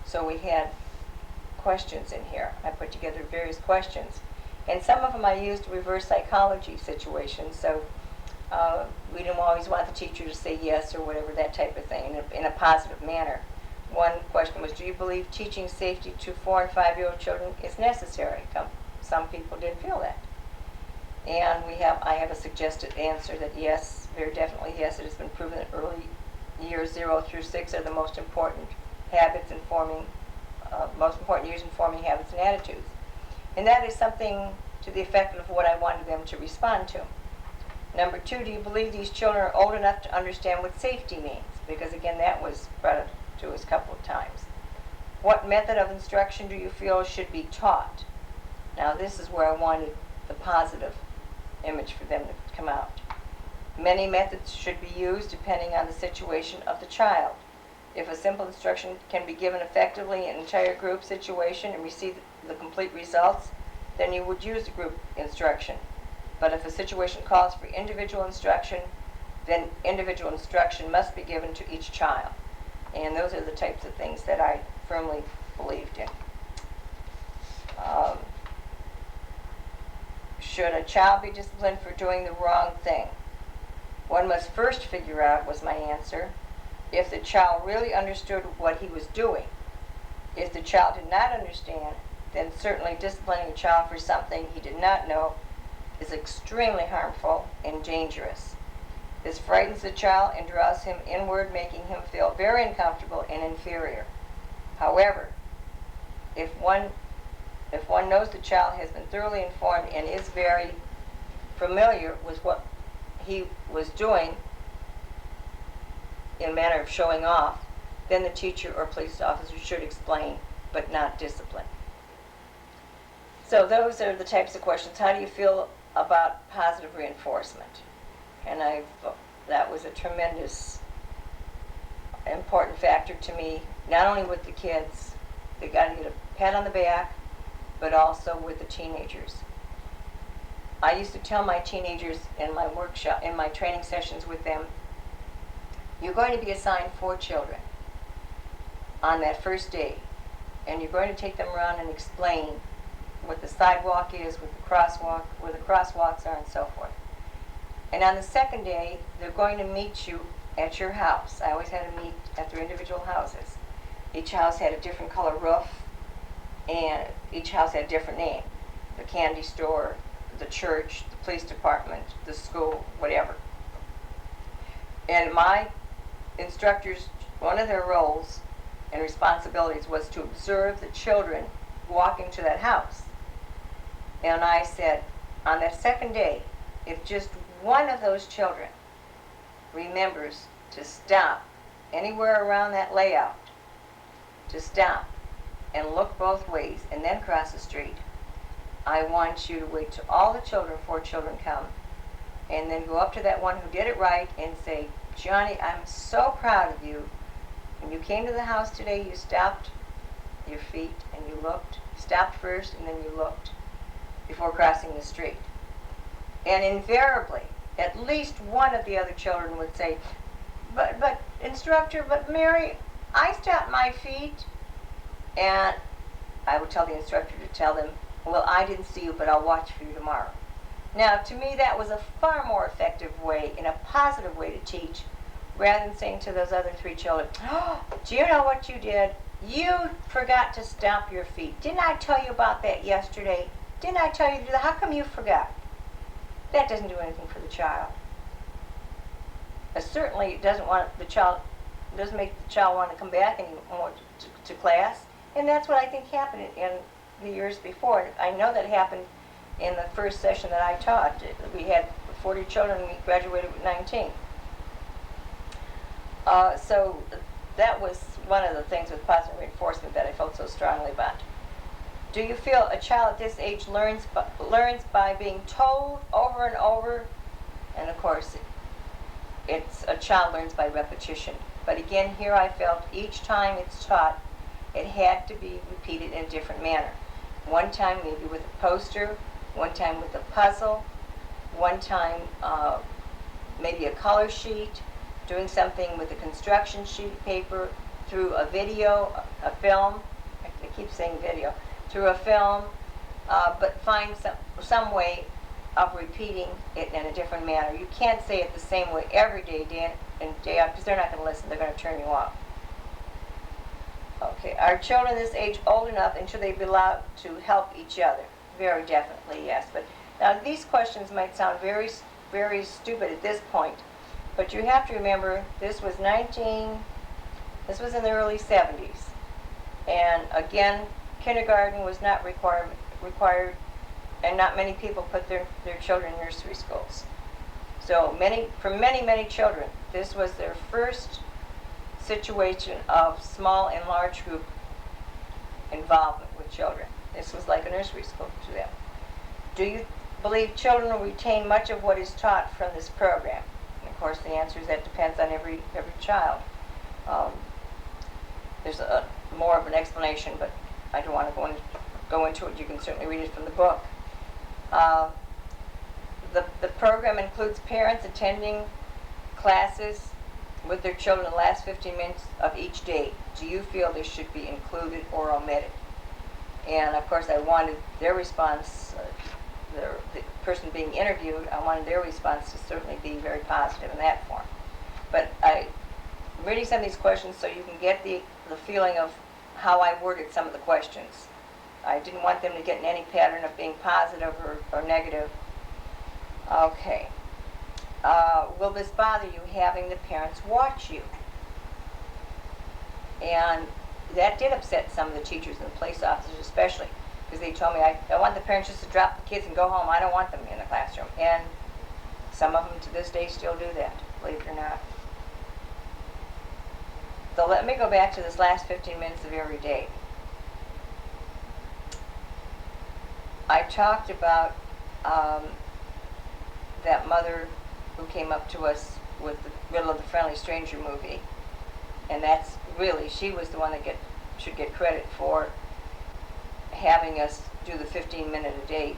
So we had questions in here. I put together various questions. And some of them I used reverse psychology situations, so we didn't always want the teacher to say yes or whatever, that type of thing, in a positive manner. One question was, do you believe teaching safety to 4- and 5-year-old children is necessary? Some people didn't feel that. And I have a suggested answer that yes, very definitely yes, it has been proven that early years 0 through 6 are the most important habits in forming, most important years in forming habits and attitudes. And that is something to the effect of what I wanted them to respond to. Number 2, do you believe these children are old enough to understand what safety means? Because again, that was brought up to us a couple of times. What method of instruction do you feel should be taught? Now this is where I wanted the positive image for them to come out. Many methods should be used depending on the situation of the child. If a simple instruction can be given effectively in an entire group situation and receive the complete results, then you would use the group instruction. But if a situation calls for individual instruction, then individual instruction must be given to each child. And those are the types of things that I firmly believed in. Should a child be disciplined for doing the wrong thing? One must first figure out, was my answer, if the child really understood what he was doing. If the child did not understand, then certainly disciplining a child for something he did not know is extremely harmful and dangerous. This frightens the child and draws him inward, making him feel very uncomfortable and inferior. However, if one knows the child has been thoroughly informed and is very familiar with what he was doing in a manner of showing off, then the teacher or police officer should explain, but not discipline. So those are the types of questions. How do you feel about positive reinforcement? And that was a tremendous important factor to me, not only with the kids, they got to get a pat on the back, but also with the teenagers. I used to tell my teenagers in my workshop, in my training sessions with them, you're going to be assigned 4 children on that first day, and you're going to take them around and explain what the sidewalk is, what the crosswalk, where the crosswalks are, and so forth. And on the second day, they're going to meet you at your house. I always had to meet at their individual houses. Each house had a different color roof, and each house had a different name. The candy store, the church, the police department, the school, whatever. And my instructors, one of their roles and responsibilities was to observe the children walking to that house. And I said, on that second day, if just one of those children remembers to stop anywhere around that layout, to stop and look both ways and then cross the street, I want you to wait till all the children, 4 children come, and then go up to that one who did it right and say, Johnny, I'm so proud of you. When you came to the house today, you stopped your feet and you looked. You stopped first and then you looked before crossing the street. And invariably, at least one of the other children would say, but instructor, but Mary, I stopped my feet. And I would tell the instructor to tell them, well, I didn't see you, but I'll watch for you tomorrow. Now, to me, that was a far more effective way, and a positive way to teach, rather than saying to those other three children, oh, do you know what you did? You forgot to stomp your feet. Didn't I tell you about that yesterday? Didn't I tell you to do that? How come you forgot? That doesn't do anything for the child. Certainly, it doesn't make the child want to come back anymore to class. And that's what I think happened in the years before. I know that happened in the first session that I taught. We had 40 children, we graduated with 19. So that was one of the things with positive reinforcement that I felt so strongly about. Do you feel a child at this age learns by being told over and over? And of course, a child learns by repetition. But again, here I felt each time it's taught, it had to be repeated in a different manner. One time maybe with a poster, one time with a puzzle, one time maybe a color sheet, doing something with a construction sheet of paper, through a video, a film. I keep saying video. Through a film, but find some way of repeating it in a different manner. You can't say it the same way every day, day in and day out, because they're not going to listen. They're going to turn you off. Okay, are children this age old enough, and should they be allowed to help each other? Very definitely, yes. But now these questions might sound very, very stupid at this point, but you have to remember this was in the early 70s, and again, kindergarten was not required, and not many people put their children in nursery schools. So for many children, this was their first situation of small and large group involvement with children. This was like a nursery school to them. Do you believe children will retain much of what is taught from this program? And of course, the answer is that depends on every child. There's more of an explanation, but I don't want to go into it. You can certainly read it from the book. The program includes parents attending classes with their children the last 15 minutes of each day. Do you feel this should be included or omitted? And of course I wanted their response, the person being interviewed, I wanted their response to certainly be very positive in that form. But I'm reading some of these questions so you can get the feeling of how I worded some of the questions. I didn't want them to get in any pattern of being positive or negative. Okay. Will this bother you, having the parents watch you? And that did upset some of the teachers and the police officers especially, because they told me, I want the parents just to drop the kids and go home. I don't want them in the classroom. And some of them to this day still do that, believe it or not. So let me go back to this last 15 minutes of every day. I talked about that mother who came up to us with the Riddle of the Friendly Stranger movie. And that's really, she was the one that should get credit for having us do the 15-minute-a-day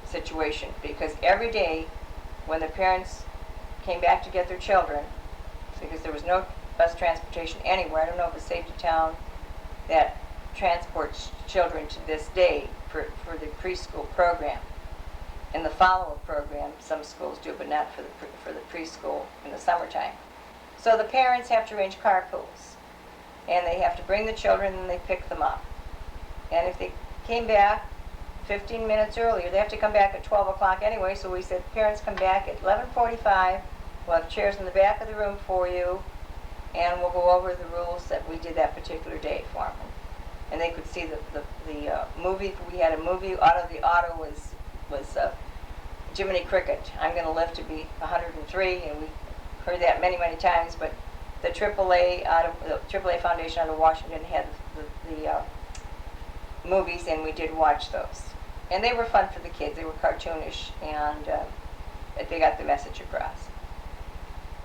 situation. Because every day when the parents came back to get their children, because there was no bus transportation anywhere, I don't know of a safety town that transports children to this day for the preschool program. In the follow-up program, some schools do, but not for the preschool in the summertime. So the parents have to arrange carpools, and they have to bring the children and they pick them up. And if they came back 15 minutes earlier, they have to come back at 12 o'clock anyway, so we said, parents, come back at 11:45, we'll have chairs in the back of the room for you, and we'll go over the rules that we did that particular day for them. And they could see the movie. We had a movie, the auto was Jiminy Cricket, I'm going to live to be 103, and we heard that many times, but the AAA Foundation out of Washington had the movies, and we did watch those. And they were fun for the kids. They were cartoonish, and they got the message across.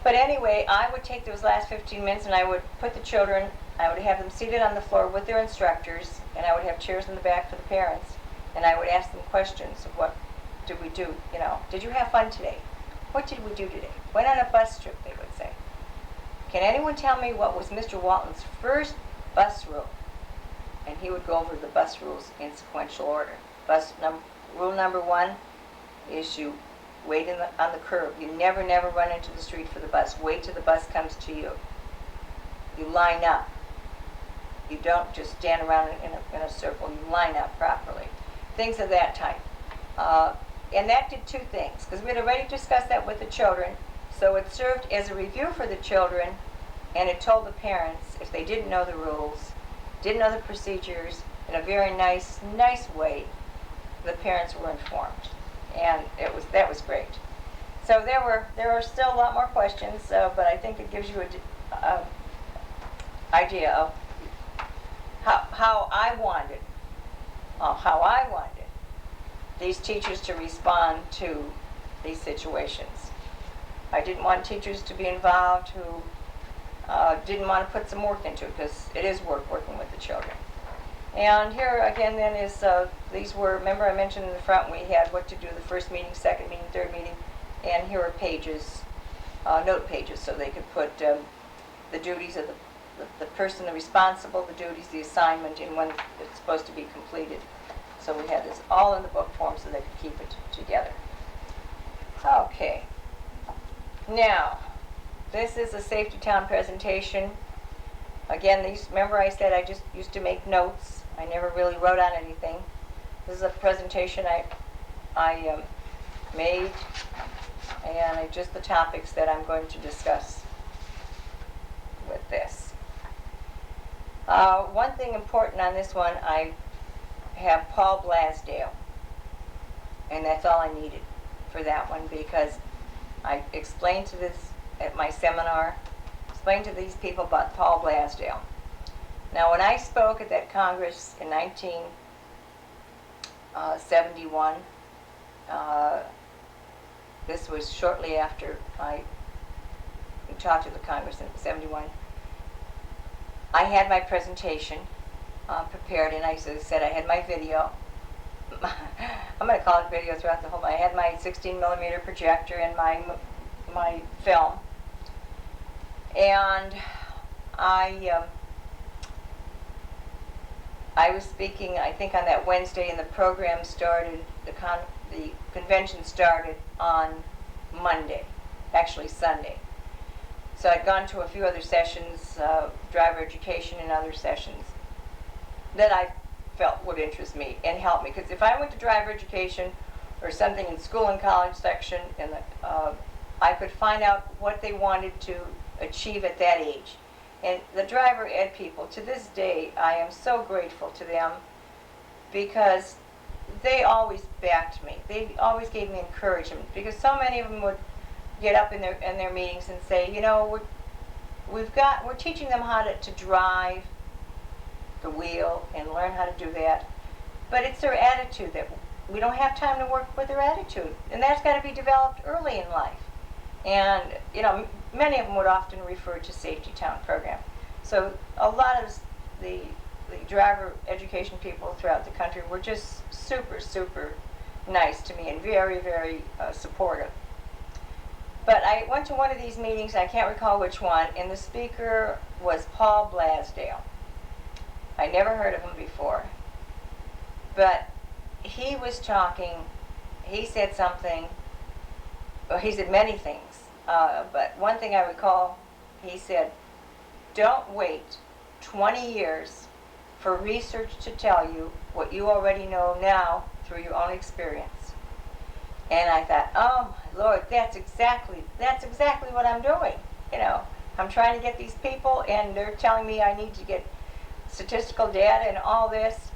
But anyway, I would take those last 15 minutes and I would put the children, I would have them seated on the floor with their instructors, and I would have chairs in the back for the parents, and I would ask them questions of what did we do, you know, did you have fun today? What did we do today? Went on a bus trip, they would say. Can anyone tell me what was Mr. Walton's first bus rule? And he would go over the bus rules in sequential order. Rule number 1 is you wait on the curb. You never run into the street for the bus. Wait till the bus comes to you. You line up. You don't just stand around in a circle. You line up properly. Things of that type. And that did 2 things, because we had already discussed that with the children. So it served as a review for the children, and it told the parents, if they didn't know the rules, didn't know the procedures, in a very nice way, the parents were informed. And that was great. So there are still a lot more questions, but I think it gives you a idea of how I wanted these teachers to respond to these situations. I didn't want teachers to be involved who didn't want to put some work into it, because it is work working with the children. And here again then is, these were, remember I mentioned in the front we had what to do the first meeting, second meeting, third meeting, and here are pages, note pages, so they could put the duties of the person responsible, the duties, the assignment, and when it's supposed to be completed. So we had this all in the book form so they could keep it together. Okay. Now, this is a Safety Town presentation. Again, remember I said I just used to make notes. I never really wrote on anything. This is a presentation I made, and just the topics that I'm going to discuss with this. One thing important on this one, I have Paul Blasdale, and that's all I needed for that one, because I explained to this at my seminar, explained to these people about Paul Blasdale. Now, when I spoke at that Congress in 1971, this was shortly after I talked to the Congress in 71, I had my presentation prepared, and I said I had my video. I'm going to call it video throughout the whole. I had my 16mm projector and my film, and I was speaking, I think, on that Wednesday, and the program started. The convention started on Monday, actually Sunday. So I'd gone to a few other sessions, driver education and other sessions that I felt would interest me and help me. Because if I went to driver education or something in school and college section, I could find out what they wanted to achieve at that age. And the driver ed people, to this day, I am so grateful to them, because they always backed me. They always gave me encouragement, because so many of them would get up in their meetings and say, you know, we're teaching them how to drive the wheel and learn how to do that, but it's their attitude that we don't have time to work with their attitude, and that's got to be developed early in life. And you know, many of them would often refer to Safety Town program. So a lot of the driver education people throughout the country were just super nice to me and very supportive. But I went to one of these meetings, I can't recall which one, and the speaker was Paul Blasdale. I never heard of him before, but he was talking, he said something, well, he said many things, but one thing I recall, he said, don't wait 20 years for research to tell you what you already know now through your own experience. And I thought, oh my Lord, that's exactly what I'm doing. You know, I'm trying to get these people, and they're telling me I need to get statistical data and all this.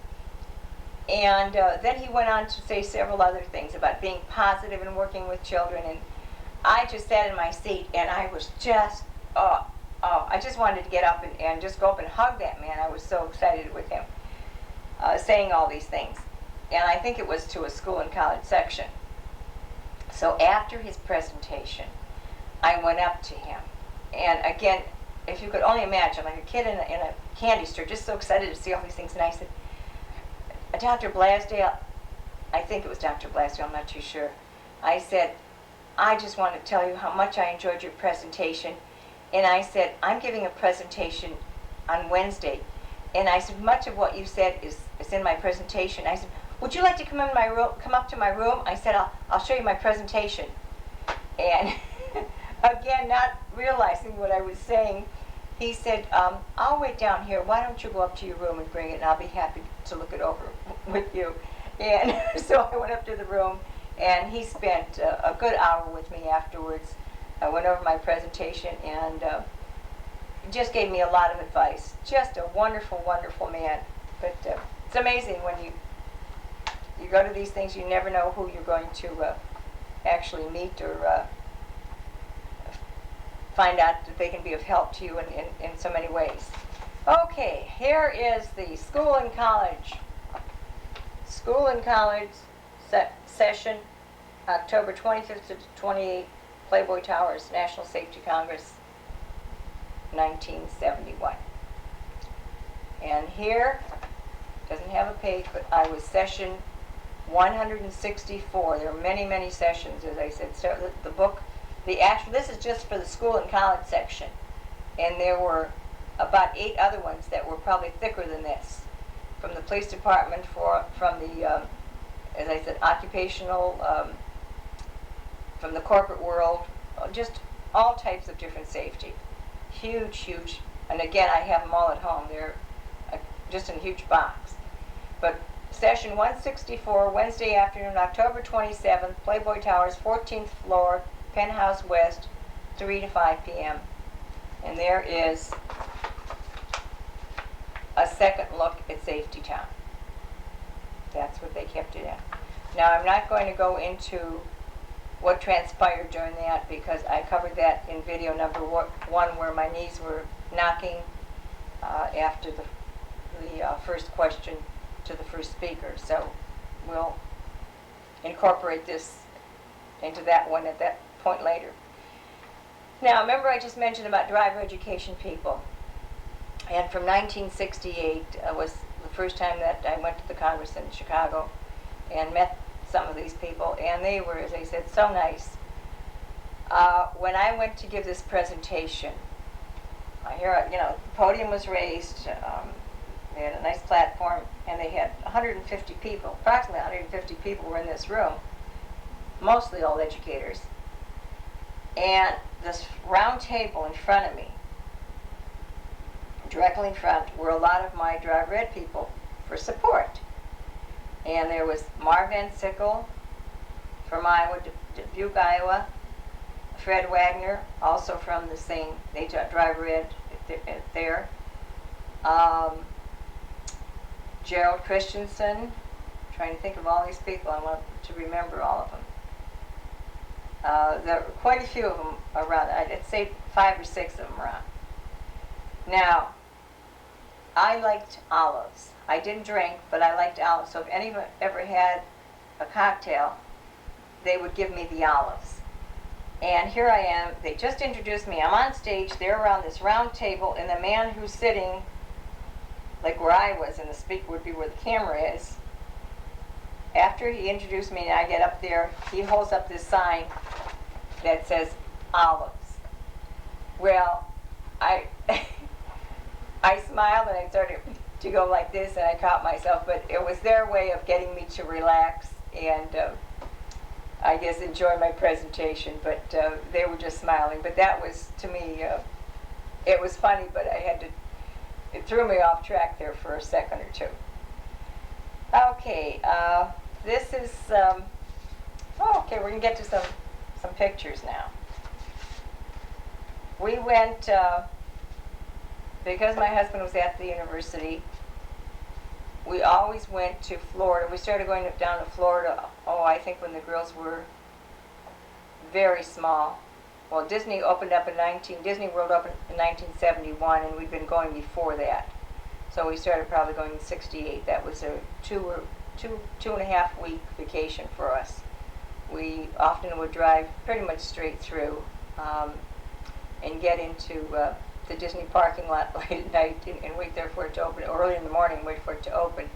And then he went on to say several other things about being positive and working with children. And I just sat in my seat, and I was just, I just wanted to get up and just go up and hug that man. I was so excited with him saying all these things. And I think it was to a school and college section. So after his presentation, I went up to him. And again, if you could only imagine, like a kid in a candy store, just so excited to see all these things. And I said, Dr. Blasdale, I think it was Dr. Blasdale, I'm not too sure. I said, I just want to tell you how much I enjoyed your presentation. And I said, I'm giving a presentation on Wednesday. And I said, much of what you said is in my presentation. I said, would you like to come up to my room? I said, I'll show you my presentation. And again, not realizing what I was saying, he said, I'll wait down here. Why don't you go up to your room and bring it, and I'll be happy to look it over with you. And so I went up to the room, and he spent a good hour with me afterwards. I went over my presentation, and just gave me a lot of advice. Just a wonderful, wonderful man. But it's amazing when you go to these things, you never know who you're going to actually meet or find out that they can be of help to you in so many ways. Okay, here is the school and college. School and college session, October 25th to 28th, Playboy Towers, National Safety Congress, 1971. And here, doesn't have a page, but I was session 164. There are many, many sessions, as I said. So the book, this is just for the school and college section. And there were about 8 other ones that were probably thicker than this. From the police department, from the, as I said, occupational, from the corporate world, just all types of different safety. Huge, huge. And again, I have them all at home. They're just in a huge box. But session 164, Wednesday afternoon, October 27th, Playboy Towers, 14th floor, Penthouse West, 3 to 5 p.m. And there is a second look at Safety Town. That's what they kept it in. Now, I'm not going to go into what transpired during that because I covered that in video number 1 where my knees were knocking after the first question to the first speaker. So we'll incorporate this into that one at that point later. Now, remember I just mentioned about driver education people. And from 1968 was the first time that I went to the Congress in Chicago and met some of these people. And they were, as I said, so nice. When I went to give this presentation, the podium was raised. They had a nice platform, and they had 150 people. Approximately 150 people were in this room, mostly all educators. And this round table in front of me, directly in front, were a lot of my driver ed people for support. And there was Marv Van Sickle from Iowa, Dubuque, Iowa, Fred Wagner, also from the same, they taught driver ed there. Gerald Christensen, trying to think of all these people, I want to remember all of them. There were quite a few of them around, I'd say 5 or 6 of them around. Now, I liked olives. I didn't drink, but I liked olives. So if anyone ever had a cocktail, they would give me the olives. And here I am. They just introduced me. I'm on stage. They're around this round table, and the man who's sitting, like where I was, and the speaker would be where the camera is. After he introduced me and I get up there, he holds up this sign that says olives. Well, I smiled and I started to go like this, and I caught myself, but it was their way of getting me to relax and I guess enjoy my presentation, but they were just smiling. But that was, to me, it was funny, but it threw me off track there for a second or two. Okay, this is, okay, we're going to get to some pictures now. We went, because my husband was at the university, we always went to Florida. We started going down to Florida, I think when the girls were very small. Well, Disney World opened in 1971, and we'd been going before that. So we started probably going in 68. That was a two and a half week vacation for us. We often would drive pretty much straight through and get into the Disney parking lot late at night and wait there for it to open, or early in the morning, wait for it to open.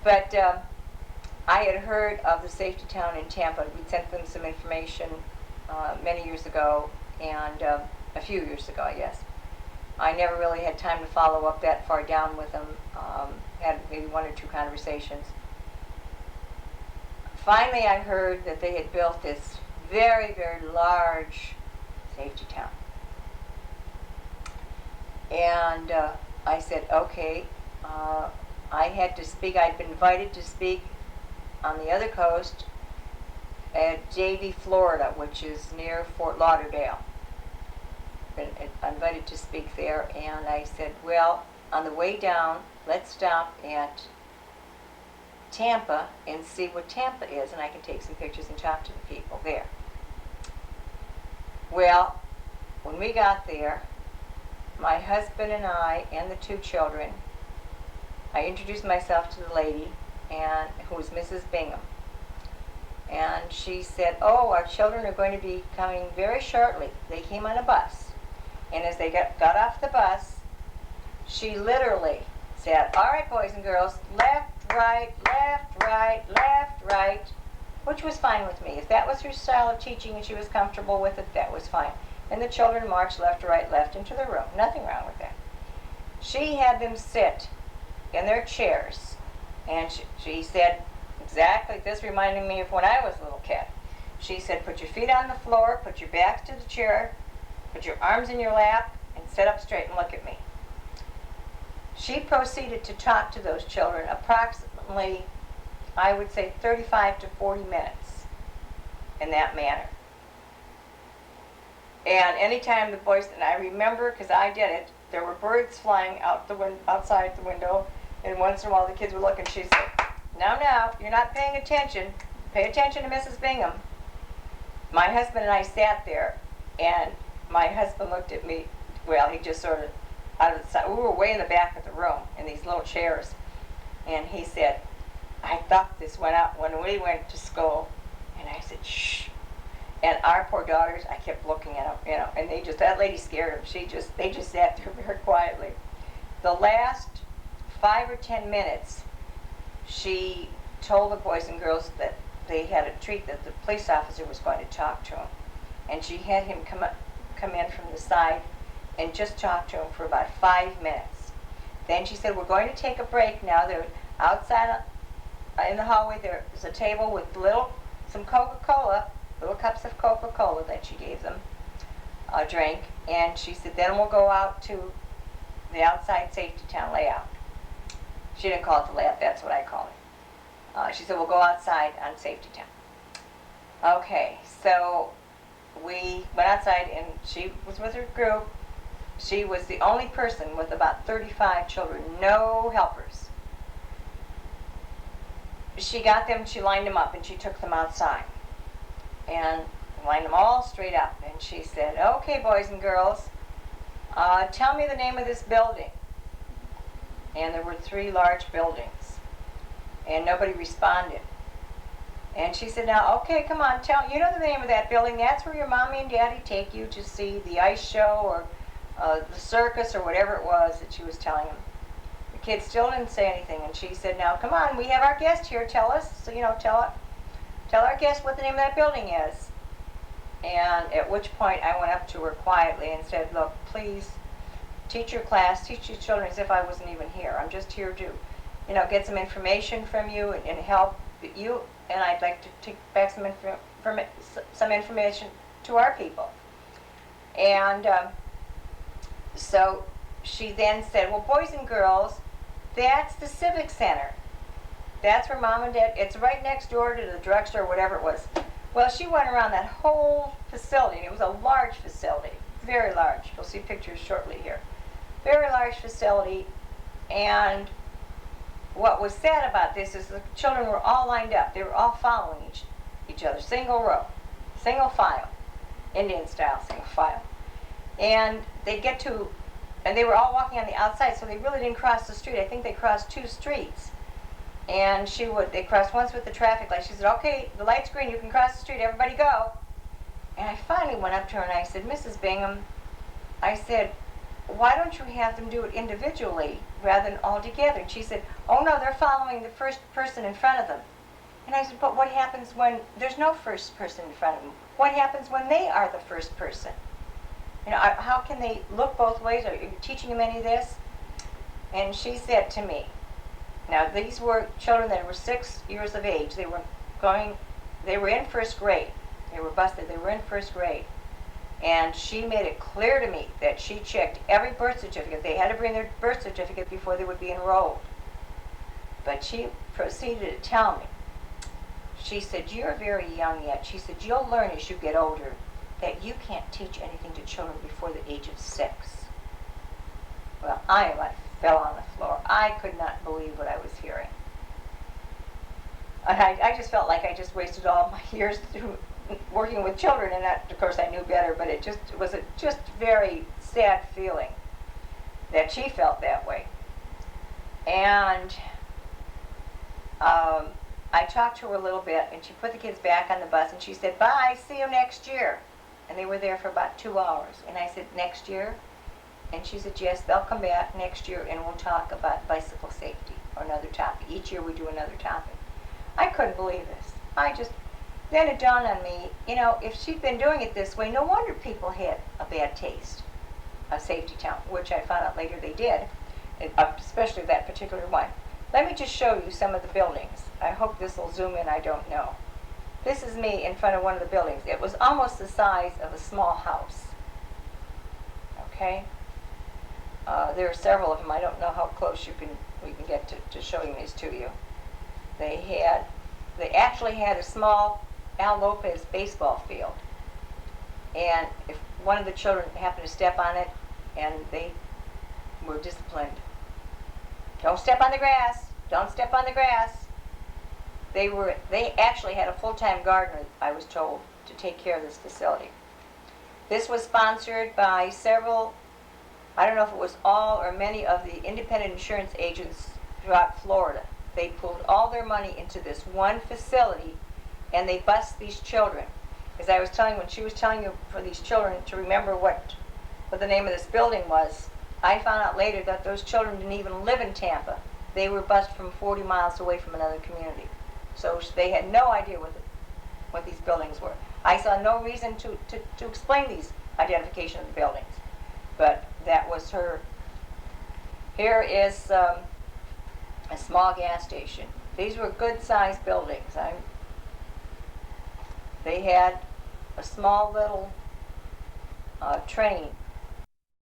But I had heard of the Safety Town in Tampa. We sent them some information many years ago, and a few years ago, I guess. I never really had time to follow up that far down with them. Had maybe one or two conversations. Finally, I heard that they had built this very, very large safety town. And I said, okay. I had to speak. I'd been invited to speak on the other coast at Davie, Florida, which is near Fort Lauderdale. Been invited to speak there, and I said, well, on the way down, let's stop at Tampa and see what Tampa is, and I can take some pictures and talk to the people there. Well, when we got there, my husband and I and the two children, I introduced myself to the lady, and who was Mrs. Bingham. And she said, oh, our children are going to be coming very shortly. They came on a bus. And as they got off the bus, she literally said, all right, boys and girls, left, right, left, right, left, right, which was fine with me. If that was her style of teaching and she was comfortable with it, that was fine. And the children marched left, right, left into the room. Nothing wrong with that. She had them sit in their chairs, and she said, exactly, this reminded me of when I was a little kid. She said, put your feet on the floor, put your backs to the chair, put your arms in your lap, and sit up straight and look at me. She proceeded to talk to those children approximately, I would say, 35 to 40 minutes in that manner. And anytime the boys, and I remember, because I did it, there were birds flying outside the window, and once in a while the kids would look, and she said, now, you're not paying attention. Pay attention to Mrs. Bingham. My husband and I sat there, and my husband looked at me, well, he just sort of, out of the side, we were way in the back of the room, in these little chairs, and he said, I thought this went out when we went to school, and I said, shh. And our poor daughters, I kept looking at them, and that lady scared them. They just sat there very quietly. The last 5 or 10 minutes, she told the boys and girls that they had a treat, that the police officer was going to talk to them. And she had him come in from the side and just talk to him for about 5 minutes. Then she said, we're going to take a break now. They're outside in the hallway. There's a table with some Coca-Cola, little cups of Coca-Cola that she gave them a drink. And she said, then we'll go out to the outside safety town layout. She didn't call it the layout, that's what I call it. She said, we'll go outside on safety town. Okay, so we went outside, and she was with her group. She was the only person with about 35 children, no helpers. She got them, she lined them up, and she took them outside and lined them all straight up. And she said, okay, boys and girls, tell me the name of this building. And there were 3 large buildings, and nobody responded. And she said, now, okay, come on, you know the name of that building. That's where your mommy and daddy take you to see the ice show or the circus or whatever it was that she was telling them. The kids still didn't say anything, and she said, now, come on, we have our guest here. Tell us, tell our guest what the name of that building is. And at which point I went up to her quietly and said, look, please, teach your class, teach your children as if I wasn't even here. I'm just here to, get some information from you and help you, and I'd like to take back some information to our people. And so she then said, well, boys and girls, that's the Civic Center. That's where Mom and Dad, it's right next door to the drugstore, whatever it was. Well, she went around that whole facility, and it was a large facility, very large. You'll see pictures shortly here. Very large facility, and what was sad about this is the children were all lined up. They were all following each other, single row, single file, Indian style, single file. And they were all walking on the outside, so they really didn't cross the street. I think they crossed 2 streets. And they crossed once with the traffic light. She said, okay, the light's green, you can cross the street, everybody go. And I finally went up to her and I said, Mrs. Bingham, I said, why don't you have them do it individually rather than all together? And she said, oh no, they're following the first person in front of them. And I said, but what happens when there's no first person in front of them? What happens when they are the first person? You know, how can they look both ways? Are you teaching them any of this? And she said to me, now these were children that were 6 years of age. They were in first grade. They were busted. They were in first grade. And she made it clear to me that she checked every birth certificate. They had to bring their birth certificate before they would be enrolled. But she proceeded to tell me, she said, you're very young yet. She said, you'll learn as you get older that you can't teach anything to children before the age of 6. Well, I fell on the floor. I could not believe what I was hearing. And I just felt like I just wasted all my years through working with children, and that, of course, I knew better, but it was a very sad feeling that she felt that way. And I talked to her a little bit, and she put the kids back on the bus, and she said, bye, see you next year. And they were there for about 2 hours. And I said, next year? And she said, yes, they'll come back next year, and we'll talk about bicycle safety or another topic. Each year we do another topic. I couldn't believe this. Then it dawned on me, you know, if she'd been doing it this way, no wonder people had a bad taste of Safety Town, which I found out later they did, especially that particular one. Let me just show you some of the buildings. I hope this will zoom in, I don't know. This is me in front of one of the buildings. It was almost the size of a small house. Okay? There are several of them. I don't know how close we can get to showing these to you. They actually had a small Al Lopez baseball field. And if one of the children happened to step on it, and they were disciplined. Don't step on the grass. Don't step on the grass. They actually had a full-time gardener, I was told, to take care of this facility. This was sponsored by several, I don't know if it was all or many of the independent insurance agents throughout Florida. They pulled all their money into this one facility, and they bused these children. As I was telling, when she was telling you for these children to remember what the name of this building was, I found out later that those children didn't even live in Tampa. They were bused from 40 miles away from another community. So they had no idea what these buildings were. I saw no reason to explain these identification of the buildings. But that was her. Here is a small gas station. These were good-sized buildings. They had a small little train